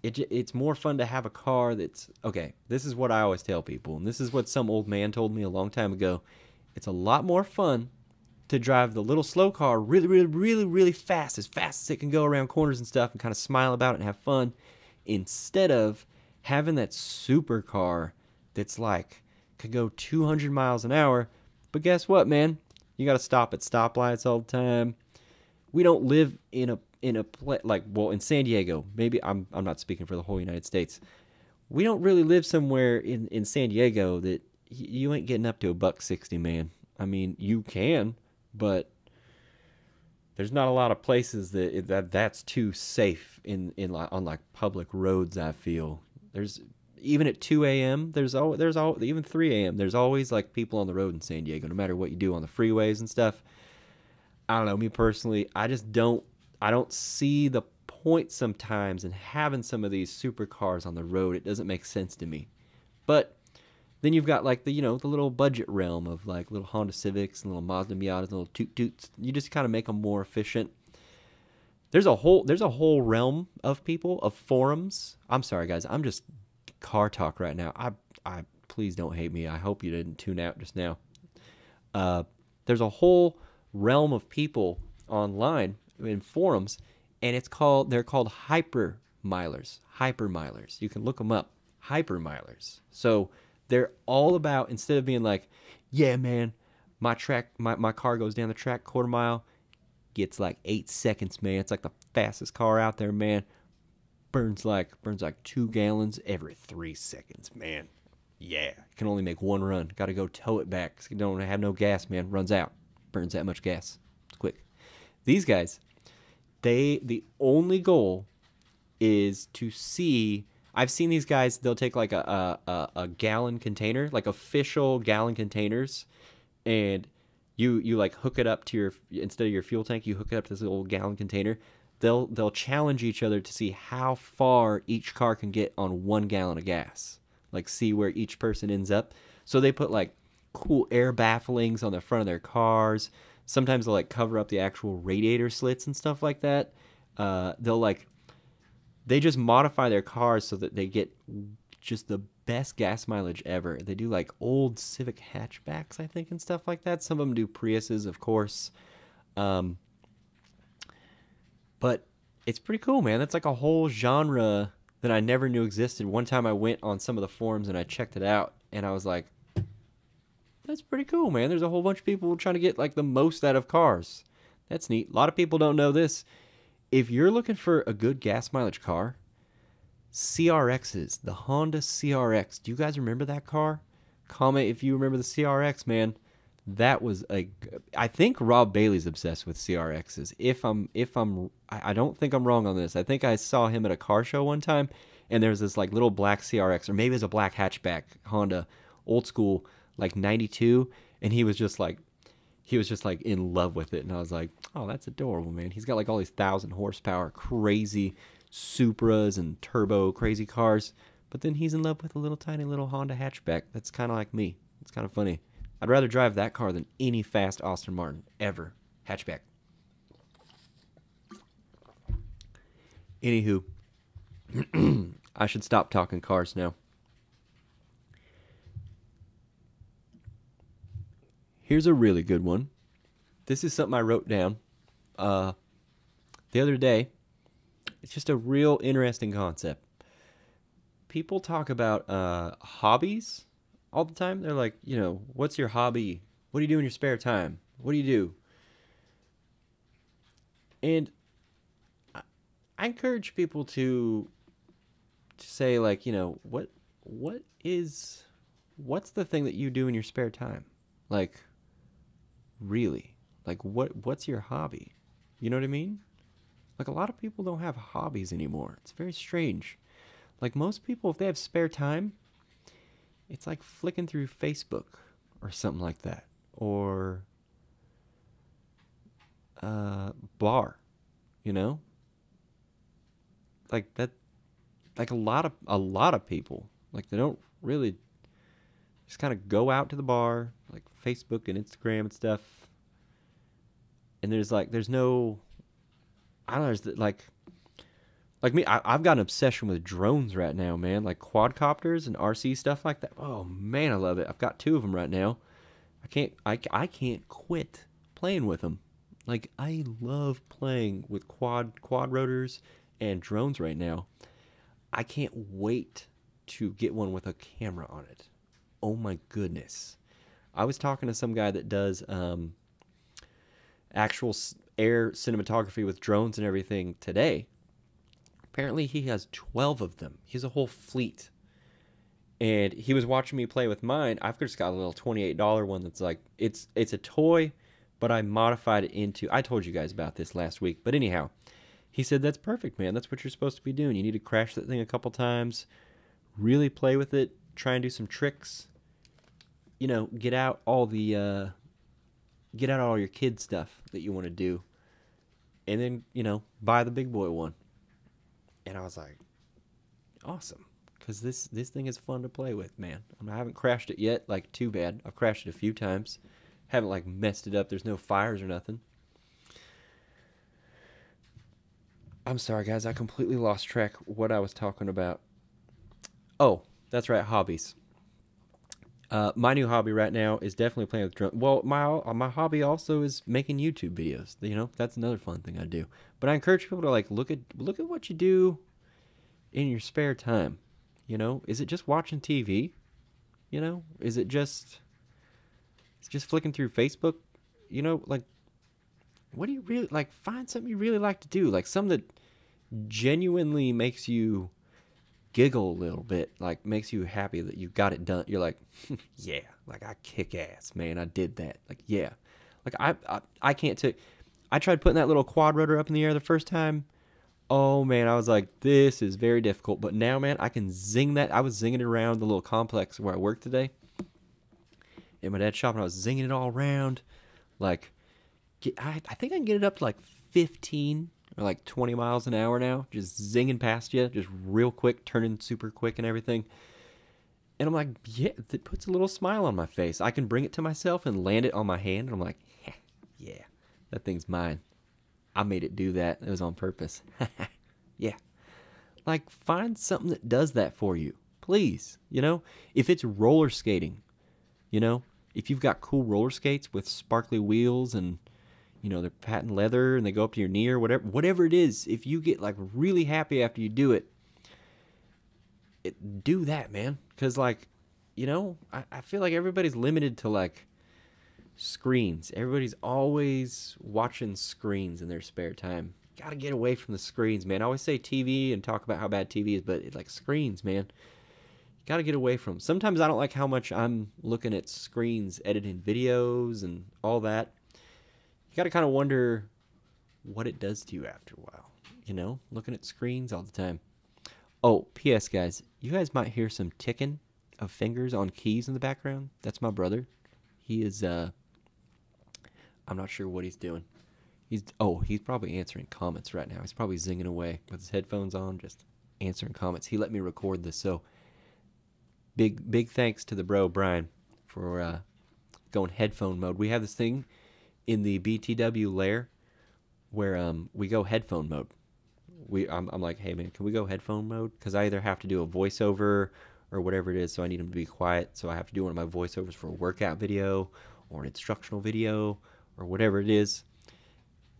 it's more fun to have a car that's, okay, this is what I always tell people, and this is what some old man told me a long time ago. It's a lot more fun to drive the little slow car really, really, really, really fast as it can go around corners and stuff, and kind of smile about it and have fun, instead of having that super car that's like, could go 200 miles an hour. But guess what, man? You got to stop at stoplights all the time. We don't live in a place like, well, in San Diego. Maybe I'm not speaking for the whole United States. We don't really live somewhere in San Diego that you ain't getting up to $160, man. I mean, you can, but there's not a lot of places that's too safe on like public roads. I feel there's, even at 2 a.m. there's even 3 a.m. there's always like people on the road in San Diego, no matter what you do on the freeways and stuff. I don't know, me personally, I don't see the point sometimes in having some of these supercars on the road. It doesn't make sense to me. But then you've got like the little budget realm of like little Honda Civics and little Mazda Miatas and little Toot Toots. You just kind of make them more efficient. There's a whole realm of people, of forums. I'm sorry, guys. I'm just car talk right now. I please don't hate me. I hope you didn't tune out just now. There's a whole realm of people online in forums, and they're called hyper milers. You can look them up. Hyper milers. So they're all about, instead of being like, yeah, man, my car goes down the track quarter mile, gets like 8 seconds, man. It's like the fastest car out there, man. Burns like 2 gallons every 3 seconds, man. Yeah, can only make one run. Got to go tow it back. Don't have no gas, man. Runs out. Burns that much gas. It's quick. These guys, the only goal is to see. I've seen these guys. They'll take like a gallon container, like official gallon containers, and you like hook it up to your, instead of your fuel tank, you hook it up to this little gallon container. They'll challenge each other to see how far each car can get on 1 gallon of gas. Like see where each person ends up. So they put like cool air bafflings on the front of their cars. Sometimes they'll like cover up the actual radiator slits and stuff like that. They'll like they just modify their cars so that they get just the best gas mileage ever. They do like old Civic hatchbacks, I think, and stuff like that. Some of them do Priuses, of course. Um, but it's pretty cool, man. That's like a whole genre that I never knew existed. One time I went on some of the forums and I checked it out, and I was like, that's pretty cool, man. There's a whole bunch of people trying to get like the most out of cars. That's neat. A lot of people don't know this. If you're looking for a good gas mileage car, CRXs, the Honda CRX. Do you guys remember that car? Comment if you remember the CRX, man. That was a. I think Rob Bailey's obsessed with CRXs. I don't think I'm wrong on this. I think I saw him at a car show one time, and there's this like little black CRX, or maybe it's a black hatchback Honda, old school, like '92, and he was just like in love with it, and I was like, oh, that's adorable, man. He's got like all these 1,000 horsepower, crazy Supras and turbo crazy cars, but then he's in love with a little tiny little Honda hatchback. That's kind of like me. It's kind of funny. I'd rather drive that car than any fast Aston Martin ever. Hatchback. Anywho, I should stop talking cars now. Here's a really good one. This is something I wrote down the other day. It's just a real interesting concept. People talk about hobbies all the time. They're like, what's your hobby? What do you do in your spare time? What do you do? And I encourage people to say, like, what's the thing that you do in your spare time? Like, really? Like, what's your hobby? You know what I mean? Like, a lot of people don't have hobbies anymore. It's very strange. Like, most people, if they have spare time, it's like flicking through Facebook or something like that. Or bar, Like that, like a lot of people, like, they don't really just kind of go out to the bar, like Facebook and Instagram and stuff. And there's no, I don't know, there's like me, I've got an obsession with drones right now, man. Like quadcopters and RC stuff like that. Oh man, I love it. I've got 2 of them right now. I can't quit playing with them. Like, I love playing with quad rotors and drones right now. I can't wait to get one with a camera on it. Oh my goodness. I was talking to some guy that does actual air cinematography with drones and everything today. Apparently he has 12 of them. He has a whole fleet. And he was watching me play with mine. I've just got a little $28 one that's like, it's a toy, but I modified it into, I told you guys about this last week. But anyhow, he said, that's perfect, man. That's what you're supposed to be doing. You need to crash that thing a couple times, really play with it, try and do some tricks. Get out all your kid stuff that you want to do. And then, buy the big boy one. And I was like, awesome. Because this thing is fun to play with, man. I haven't crashed it yet, like, too bad. I've crashed it a few times. Haven't, like, messed it up. There's no fires or nothing. I'm sorry, guys. I completely lost track what I was talking about. Oh, that's right, hobbies. My new hobby right now is definitely playing with drones. Well, my hobby also is making YouTube videos. That's another fun thing I do. But I encourage people to, like, look at what you do in your spare time. Is it just watching TV? Is it just flicking through Facebook? Like, what do you really like? Find something you really like to do, like something that genuinely makes you giggle a little bit, like makes you happy that you got it done. You're like, yeah, like I kick ass, man. I did that. Like, yeah. Like I can't take, I tried putting that little quad rotor up in the air the first time. Oh man, I was like, this is very difficult. But now, man, I can zing that. I was zinging it around the little complex where I work today in my dad's shop, and I was zinging it all around. Like, I think I can get it up to like 15 or like 20 miles an hour now, just zinging past you, just real quick, turning super quick and everything. And I'm like, yeah, it puts a little smile on my face. I can bring it to myself and land it on my hand, and I'm like, yeah, that thing's mine. I made it do that. It was on purpose. Yeah. Like, find something that does that for you. Please. You know, if it's roller skating, you know, if you've got cool roller skates with sparkly wheels and, you know, they're patent leather and they go up to your knee or whatever it is, if you get like really happy after you do it, do that, man. Because, like, you know, I feel like everybody's limited to like screens. Everybody's always watching screens in their spare time. Gotta get away from the screens, man. I always say TV and talk about how bad TV is, but it's like screens, man. Gotta get away from them. Sometimes I don't like how much I'm looking at screens, editing videos and all that. You gotta kind of wonder what it does to you after a while. You know, looking at screens all the time. Oh, P.S. guys, you guys might hear some ticking of fingers on keys in the background. That's my brother. He is, I'm not sure what he's doing. He's probably answering comments right now. He's probably zinging away with his headphones on, just answering comments. He let me record this, so big thanks to the bro, Brian, for going headphone mode. We have this thing in the BTW lair where we go headphone mode. I'm like, hey man, can we go headphone mode? Because I either have to do a voiceover or whatever it is, so I need him to be quiet. So I have to do one of my voiceovers for a workout video or an instructional video or whatever it is.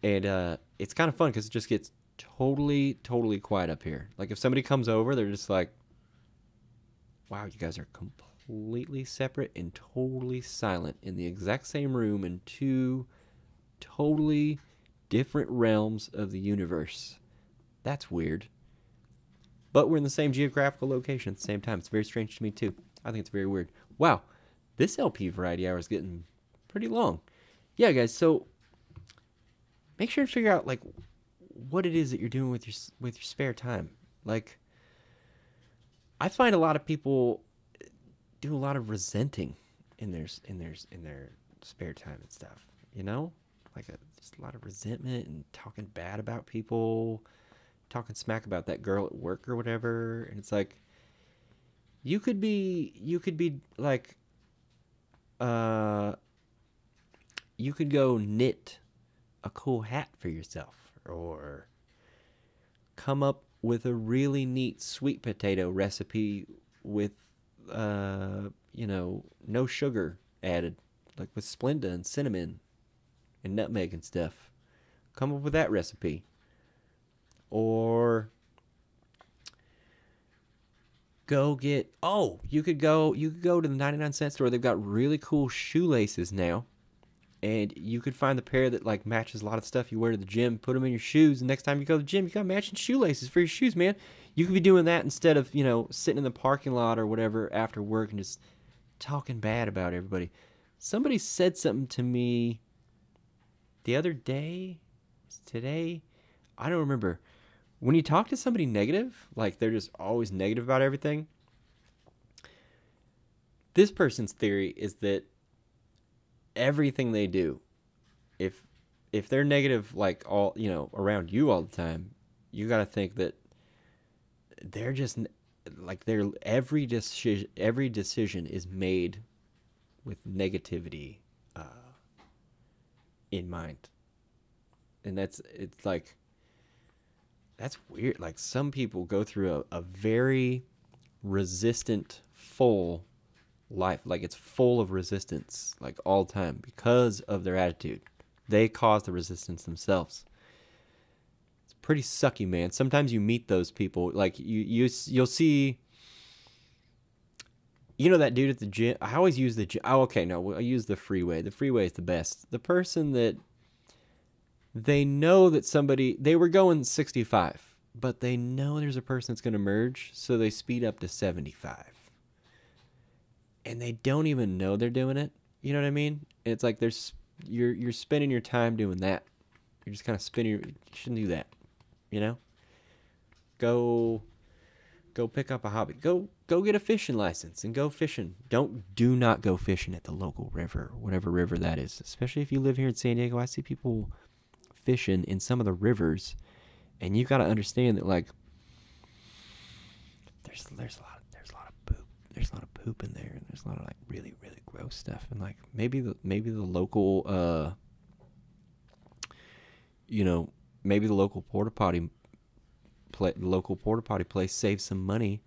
And it's kind of fun because it just gets totally quiet up here. Like if somebody comes over, they're just like, wow, you guys are completely separate and totally silent in the exact same room in two totally different realms of the universe. That's weird. But we're in the same geographical location at the same time. It's very strange to me, too. I think it's very weird. Wow, this LP Variety Hour is getting pretty long. Yeah, guys, so make sure to figure out, like, what it is that you're doing with your spare time. Like, I find a lot of people do a lot of resenting in their spare time and stuff, you know? Like, just a lot of resentment and talking bad about people, talking smack about that girl at work or whatever, and it's like you could be like you could go knit a cool hat for yourself or come up with a really neat sweet potato recipe with you know, no sugar added, like with Splenda and cinnamon and nutmeg and stuff. Come up with that recipe. Or you could go to the 99-cent store. They've got really cool shoelaces now, and you could find the pair that like matches a lot of stuff you wear to the gym. Put them in your shoes, and next time you go to the gym, you got matching shoelaces for your shoes, man. You could be doing that instead of, you know, sitting in the parking lot or whatever after work and just talking bad about everybody. Somebody said something to me the other day, today, I don't remember. When you talk to somebody negative, like they're just always negative about everything, this person's theory is that everything they do, if they're negative, like all, you know, around you all the time, you got to think that they're just like every decision is made with negativity in mind. And it's like, that's weird. Like some people go through a very resistant, full life. Like it's full of resistance, like all the time because of their attitude. They cause the resistance themselves. It's pretty sucky, man. Sometimes you meet those people. Like you'll see, you know, that dude at the gym. I always use the gym. Oh, okay, no, I use the freeway. The freeway is the best. The person that they know that they were going 65, but they know there's a person that's going to merge, so they speed up to 75. And they don't even know they're doing it. You know what I mean? It's like you're spending your time doing that. You're just kind of spinning. You shouldn't do that. You know? Go pick up a hobby. Go get a fishing license and go fishing. Do not go fishing at the local river, whatever river that is. Especially if you live here in San Diego, I see people fishing in some of the rivers, and you've got to understand that like there's a lot of poop. There's a lot of poop in there, and there's a lot of like really really gross stuff. And like maybe the local maybe the local porta potty place saves some money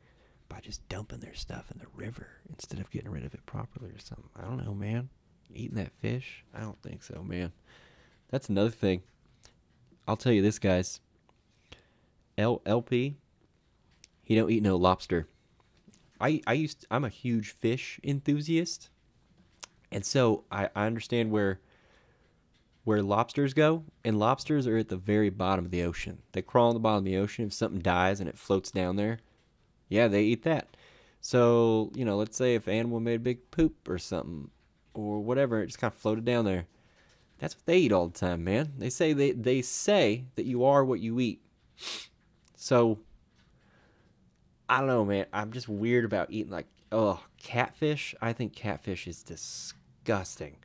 by just dumping their stuff in the river instead of getting rid of it properly or something. I don't know, man. Eating that fish? I don't think so, man. That's another thing. I'll tell you this, guys. LP, he don't eat no lobster. I'm a huge fish enthusiast, and so I understand where lobsters go, and lobsters are at the very bottom of the ocean. They crawl on the bottom of the ocean. If something dies and it floats down there, yeah, they eat that. So, let's say if an animal made a big poop or something, or whatever, it just kind of floated down there. That's what they eat all the time, man. They say that you are what you eat. So, I don't know, man. I'm just weird about eating catfish. I think catfish is disgusting.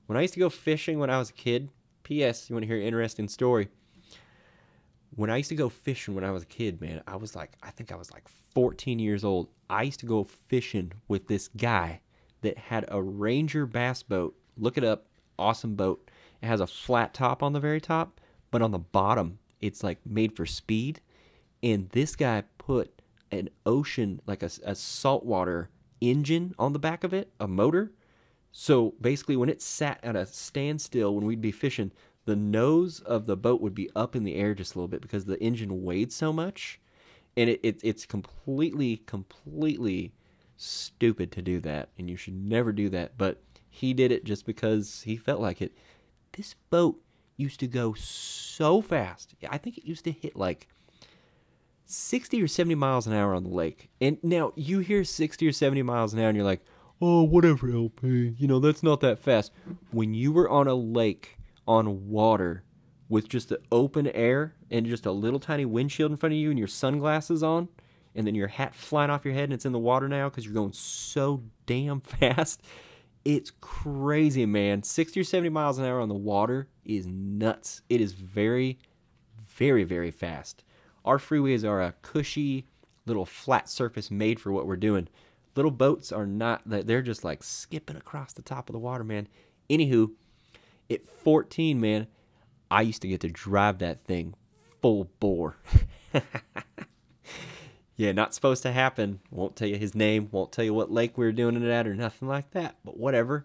When I used to go fishing when I was a kid, P.S., you want to hear an interesting story? When I used to go fishing when I was a kid, man, I think I was like 14 years old. I used to go fishing with this guy that had a Ranger bass boat. Look it up. Awesome boat. It has a flat top on the very top, but on the bottom, it's like made for speed. And this guy put an ocean, like a saltwater engine on the back of it, a motor. So basically, when it sat at a standstill when we'd be fishing, the nose of the boat would be up in the air just a little bit because the engine weighed so much. And it's completely stupid to do that, and you should never do that. But he did it just because he felt like it. This boat used to go so fast. I think it used to hit like 60 or 70 miles an hour on the lake. And now you hear 60 or 70 miles an hour and you're like, oh, whatever, LP. That's not that fast. When you were on a lake on water with just the open air and just a little tiny windshield in front of you and your sunglasses on, and then your hat flying off your head and it's in the water now because you're going so damn fast, it's crazy, man. 60 or 70 miles an hour on the water is nuts. It is very, very, very fast. Our freeways are a cushy little flat surface made for what we're doing. Little boats are not, they're just like skipping across the top of the water, man. Anywho, at 14, man, I used to get to drive that thing full bore. Yeah, not supposed to happen. Won't tell you his name. Won't tell you what lake we were doing it at or nothing like that. But whatever.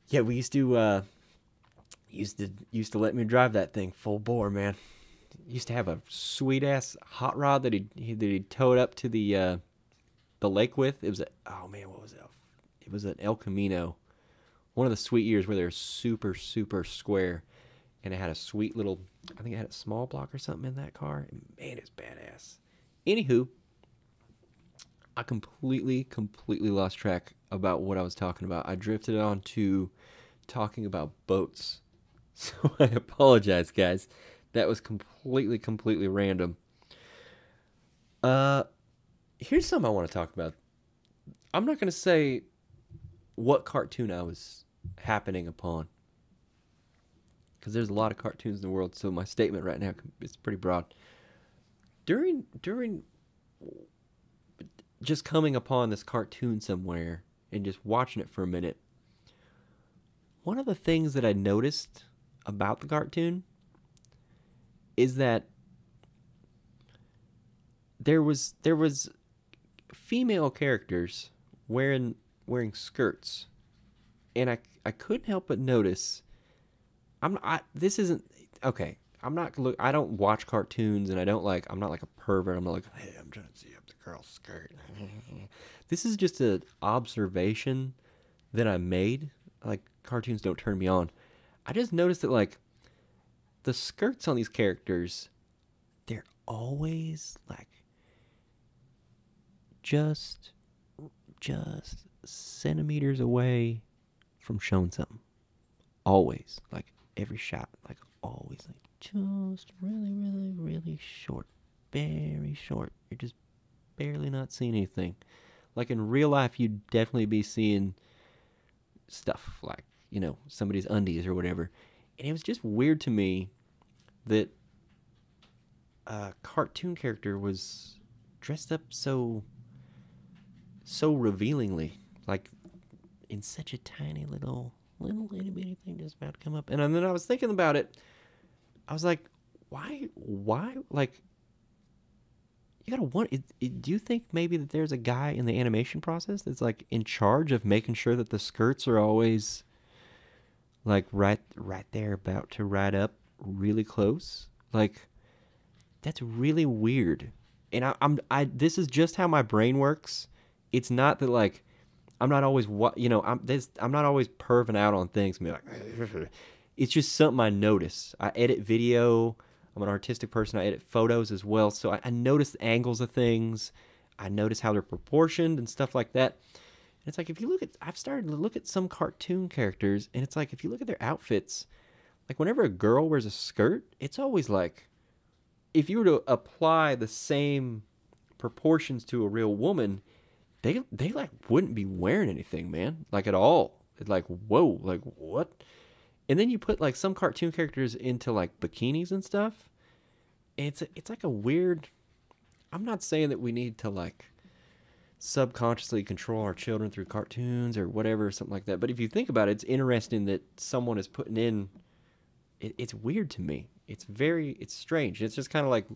Yeah, we used to let me drive that thing full bore, man. Used to have a sweet ass hot rod that he'd towed up to the lake with. It was what was it? It was an El Camino. One of the sweet years where they're super, super square. And it had a sweet little, I think it had a small block or something in that car. And man, it's badass. Anywho, I completely lost track about what I was talking about. I drifted on to talking about boats. So I apologize, guys. That was completely random. Here's something I want to talk about. I'm not going to say what cartoon I was happening upon, because there's a lot of cartoons in the world, so my statement right now is pretty broad. During just coming upon this cartoon somewhere and just watching it for a minute, one of the things that I noticed about the cartoon is that there was female characters wearing skirts, and I couldn't help but notice. This isn't okay. I don't watch cartoons, and I'm not like a pervert. I'm not like, hey, I'm trying to see up the girl's skirt. This is just an observation that I made. Like, cartoons don't turn me on. I just noticed that, like, the skirts on these characters, they're always like just centimeters away from showing something. Always, like every shot, like always, like just really, really, really short, very short. You're just barely not seeing anything. Like in real life, you'd definitely be seeing stuff like, somebody's undies or whatever. And it was just weird to me that a cartoon character was dressed up so revealingly, like in such a tiny little itty bitty thing just about to come up. And then I was thinking about it. I was like, why, like, you gotta want it, do you think maybe that there's a guy in the animation process that's like in charge of making sure that the skirts are always like right there, about to ride up really close? Like, that's really weird. And this is just how my brain works. It's not that like I'm not always I'm not always perving out on things. Like, it's just something I notice. I edit video. I'm an artistic person. I edit photos as well, so I notice the angles of things. I notice how they're proportioned and stuff like that. And it's like, if you look at, I've started to look at some cartoon characters, and it's like, if you look at their outfits, like whenever a girl wears a skirt, it's always like, if you were to apply the same proportions to a real woman, they like wouldn't be wearing anything, man, like at all. It's like, whoa, like what? And then you put like some cartoon characters into like bikinis and stuff. And it's like a weird. I'm not saying that we need to like subconsciously control our children through cartoons or whatever, something like that. But if you think about it, it's interesting that someone is putting in. It's weird to me. It's strange. It's just kind of like,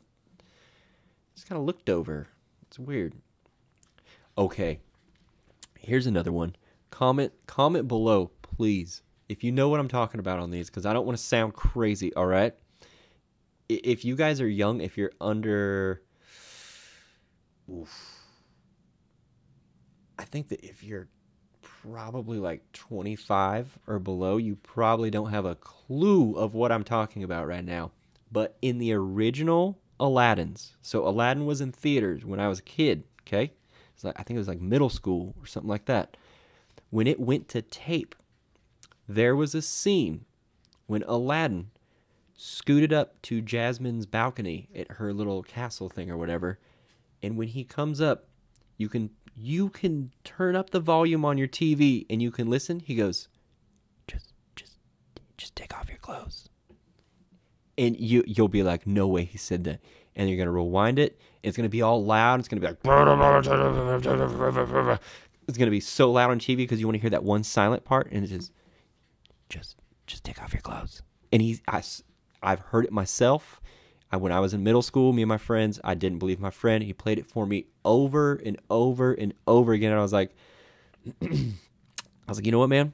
it's kind of looked over. It's weird. Okay, here's another one. Comment below, please, if you know what I'm talking about on these, because I don't want to sound crazy, all right? If you guys are young, if you're under... I think that if you're probably like 25 or below, you probably don't have a clue of what I'm talking about right now. But in the original Aladdins, so Aladdin was in theaters when I was a kid, okay? It's like, I think it was like middle school or something like that. When it went to tape, there was a scene when Aladdin scooted up to Jasmine's balcony at her little castle thing or whatever, and when he comes up, you can turn up the volume on your TV and you can listen. He goes, just take off your clothes. And you'll be like, no way he said that. And you're gonna rewind it. And it's gonna be all loud. It's gonna be like, it's gonna be so loud on TV because you want to hear that one silent part. And it's just take off your clothes. And I've heard it myself. When I was in middle school, me and my friends, I didn't believe my friend. He played it for me over and over and over again. And I was like, you know what, man?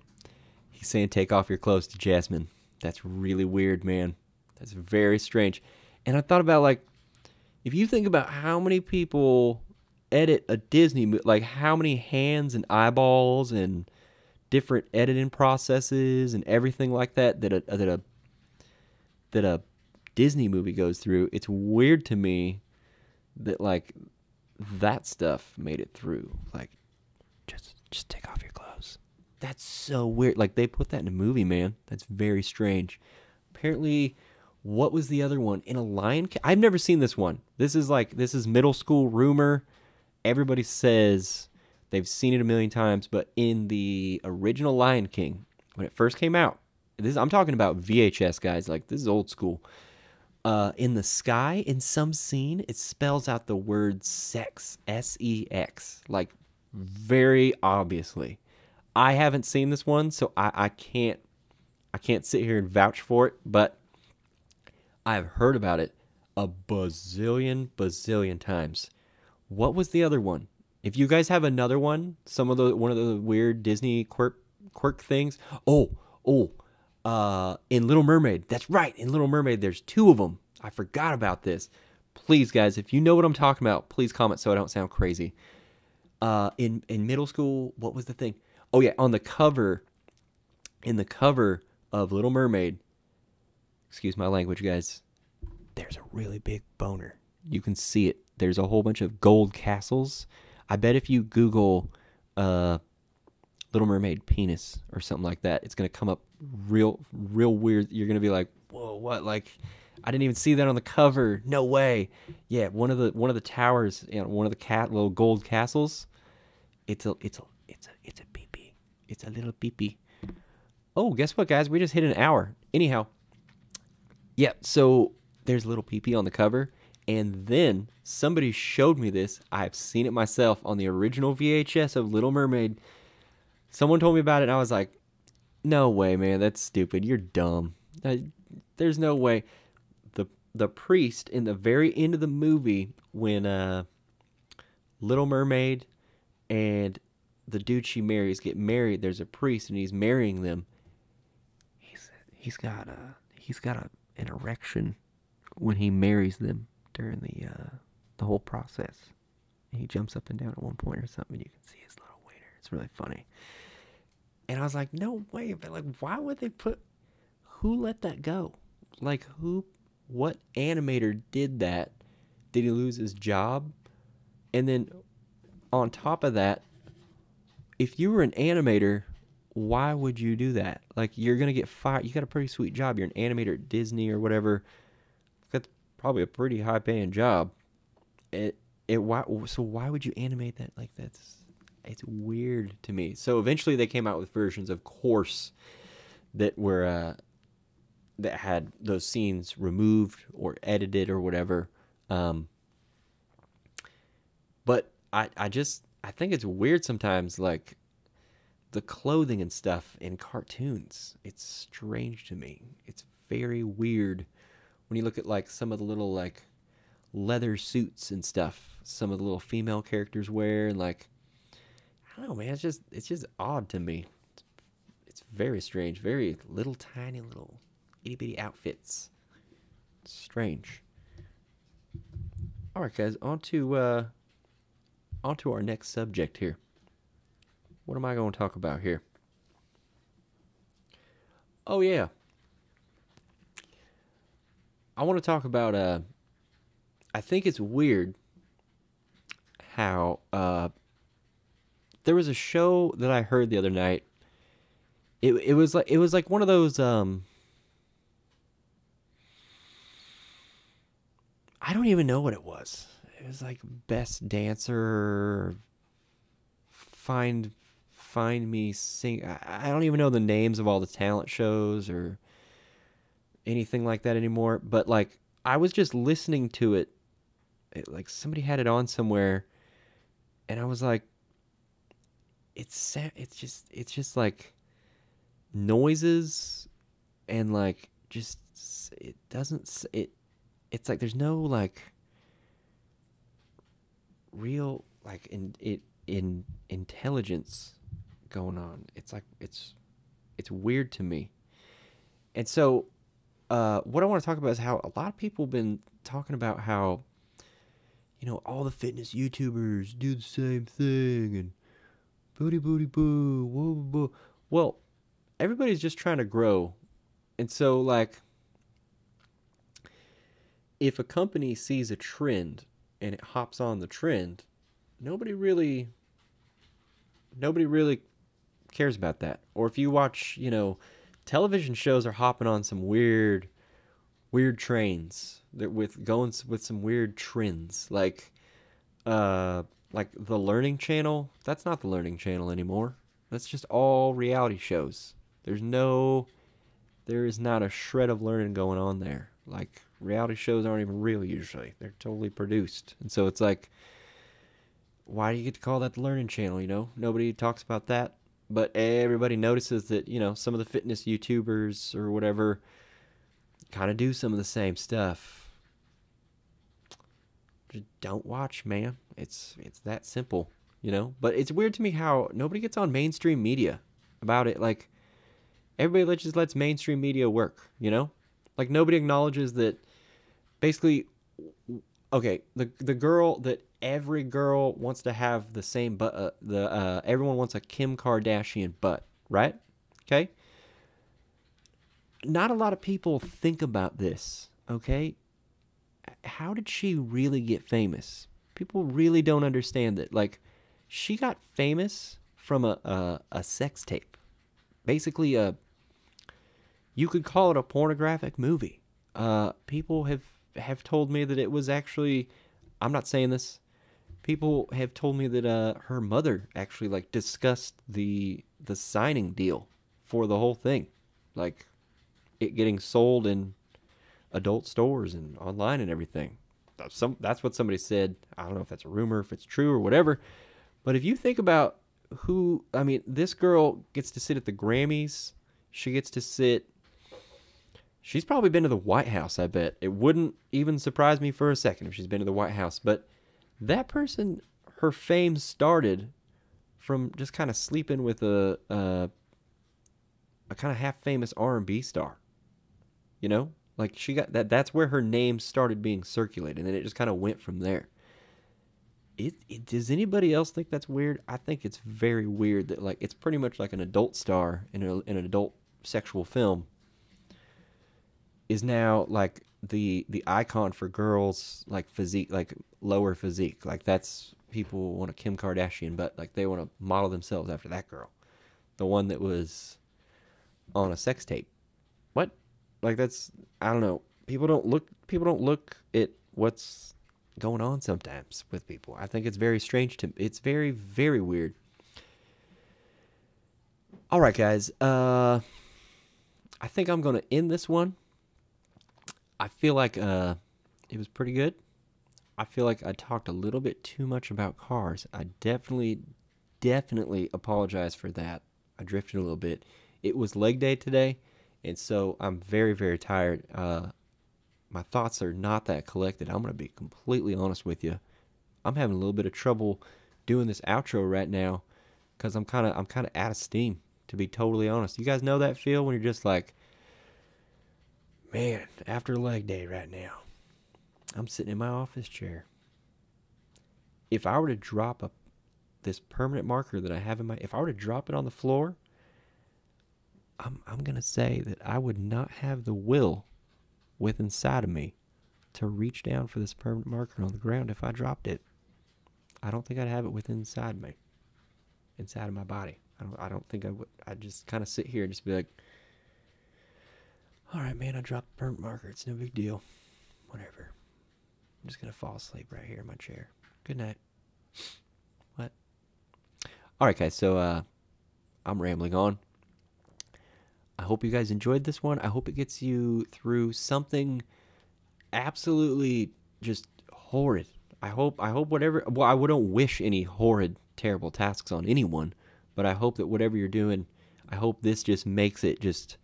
He's saying take off your clothes to Jasmine. That's really weird, man. That's very strange. And I thought about, like, if you think about how many people edit a Disney movie, like how many hands and eyeballs and different editing processes and everything like that a Disney movie goes through, it's weird to me that like that stuff made it through. Like, just take off your clothes. That's so weird. Like, they put that in a movie, man. That's very strange. Apparently, what was the other one? In a Lion King? I've never seen this one. This is middle school rumor. Everybody says they've seen it a million times, but in the original Lion King, when it first came out, I'm talking about VHS, guys. Like, this is old school. In the sky, in some scene, it spells out the word sex, S-E-X, like very obviously. I haven't seen this one, so I can't sit here and vouch for it, but I've heard about it a bazillion times. What was the other one? If you guys have another one, one of the weird Disney quirk things. In Little Mermaid. That's right. In Little Mermaid, there's two of them. I forgot about this. Please, guys, if you know what I'm talking about, please comment so I don't sound crazy. In middle school, what was the thing? Oh, yeah, in the cover of Little Mermaid, excuse my language, guys, there's a really big boner. you can see it. There's a whole bunch of gold castles. I bet if you Google Little Mermaid penis or something like that, it's gonna come up real weird. You're gonna be like, whoa, what? Like, I didn't even see that on the cover. No way. Yeah, one of the towers, one of the little gold castles. It's a peepee. It's a little peepee. Oh, guess what, guys? We just hit an hour. Anyhow, yeah. So there's a little peepee on the cover, and then somebody showed me this. I've seen it myself on the original VHS of Little Mermaid. Someone told me about it, and I was like, no way, man. That's stupid. You're dumb. There's no way. The priest in the very end of the movie, when Little Mermaid and the dude she marries get married, there's a priest, and he's marrying them. He's got an erection when he marries them during the whole process. He jumps up and down at one point or something, and you can see his little wiener. It's really funny. And I was like, no way, but like, why would they who let that go? Like, what animator did that? Did he lose his job? And then on top of that, if you were an animator, why would you do that? Like, you're going to get fired. You got a pretty sweet job. You're an animator at Disney or whatever. That's probably a pretty high paying job. So why would you animate that? Like, it's weird to me. So eventually they came out with versions, of course, that were that had those scenes removed or edited or whatever. But I think it's weird sometimes, like the clothing and stuff in cartoons. It's strange to me. It's very weird when you look at like some of the little like leather suits and stuff some of the little female characters wear, and like, I don't know, man, it's just odd to me. It's very strange, very little tiny little itty bitty outfits. It's strange. All right, guys, on to our next subject here. What am I going to talk about here? Oh yeah, I want to talk about I think it's weird how there was a show that I heard the other night. It was like one of those I don't even know what it was. It was like Best Dancer, Find Me Sing. I don't even know the names of all the talent shows or anything like that anymore. But like, I was just listening to it. Like somebody had it on somewhere, and I was like, it's just like noises and like just it doesn't it it's like there's no like real like in intelligence going on. It's like it's weird to me. And so what I want to talk about is how a lot of people have been talking about how, you know, all the fitness YouTubers do the same thing and booty booty boo, whoa, whoa. Well, everybody's just trying to grow. And so like, if a company sees a trend and it hops on the trend, nobody really cares about that. Or if you watch, you know, television shows are hopping on some weird trains that going with some weird trends, like the Learning Channel. That's not the Learning Channel anymore. That's just all reality shows. There is not a shred of learning going on there. Like, reality shows aren't even real usually. They're totally produced. And so it's like, why do you get to call that the Learning Channel, you know? Nobody talks about that. But everybody notices that, you know, some of the fitness YouTubers or whatever kind of do some of the same stuff. Just don't watch, man. It's that simple, you know? But it's weird to me how nobody gets on mainstream media about it. Like, everybody just lets mainstream media work, you know? Like, nobody acknowledges that basically, okay, the girl that every girl wants to have the same butt, everyone wants a Kim Kardashian butt, right? Okay? Not a lot of people think about this, okay? how did she really get famous? People really don't understand that. Like, she got famous from a sex tape. Basically, you could call it a pornographic movie. People have told me that it was actually. I'm not saying this. People have told me that her mother actually like discussed the signing deal for the whole thing, like it getting sold in adult stores and online and everything. That's what somebody said. I don't know if that's a rumor, if it's true or whatever. But if you think about who, I mean, this girl gets to sit at the Grammys. She gets to sit. She's probably been to the White House, I bet. It wouldn't even surprise me for a second if she's been to the White House. But that person, her fame started from just kind of sleeping with a kind of half famous R&B star. You know? Like she got that's where her name started being circulated, and then it just kind of went from there. Does anybody else think that's weird? I think it's very weird that like it's pretty much like an adult star in an adult sexual film is now like the icon for girls like physique, like lower physique. Like that's people want a Kim Kardashian butt, like they want to model themselves after that girl, the one that was on a sex tape. What? Like that's, I don't know. People don't look at what's going on sometimes with people. I think it's very strange it's very, very weird. All right, guys. I think I'm going to end this one. I feel like it was pretty good. I feel like I talked a little bit too much about cars. I definitely apologize for that. I drifted a little bit. It was leg day today, and so I'm very, very tired. My thoughts are not that collected. I'm going to be completely honest with you. I'm having a little bit of trouble doing this outro right now because I'm kind of out of steam, to be totally honest. You guys know that feel when you're just like, man, after leg day right now, I'm sitting in my office chair. If I were to drop this permanent marker that I have if I were to drop it on the floor, I'm going to say that I would not have the will with inside of me to reach down for this permanent marker on the ground if I dropped it. I don't think I'd have it within inside me, inside of my body. I don't think I would. I'd just kind of sit here and just be like, all right, man, I dropped the permanent marker. It's no big deal. Whatever. I'm just going to fall asleep right here in my chair. Good night. What? All right, guys, so I'm rambling on. I hope you guys enjoyed this one. I hope it gets you through something absolutely just horrid. I hope whatever, well, I wouldn't wish any horrid, terrible tasks on anyone, but I hope that whatever you're doing, I hope this just makes it just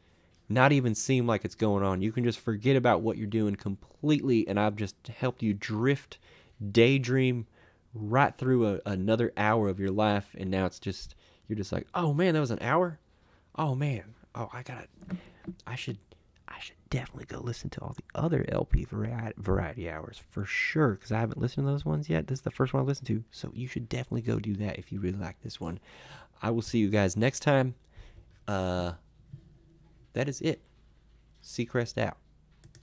not even seem like it's going on. You can just forget about what you're doing completely, and I've just helped you drift, daydream right through another hour of your life, and now it's just, you're just like, oh man, that was an hour? Oh man. Oh, I should definitely go listen to all the other LP variety hours for sure, because I haven't listened to those ones yet. This is the first one I listened to, so you should definitely go do that if you really like this one. I will see you guys next time. That is it. Seacrest out.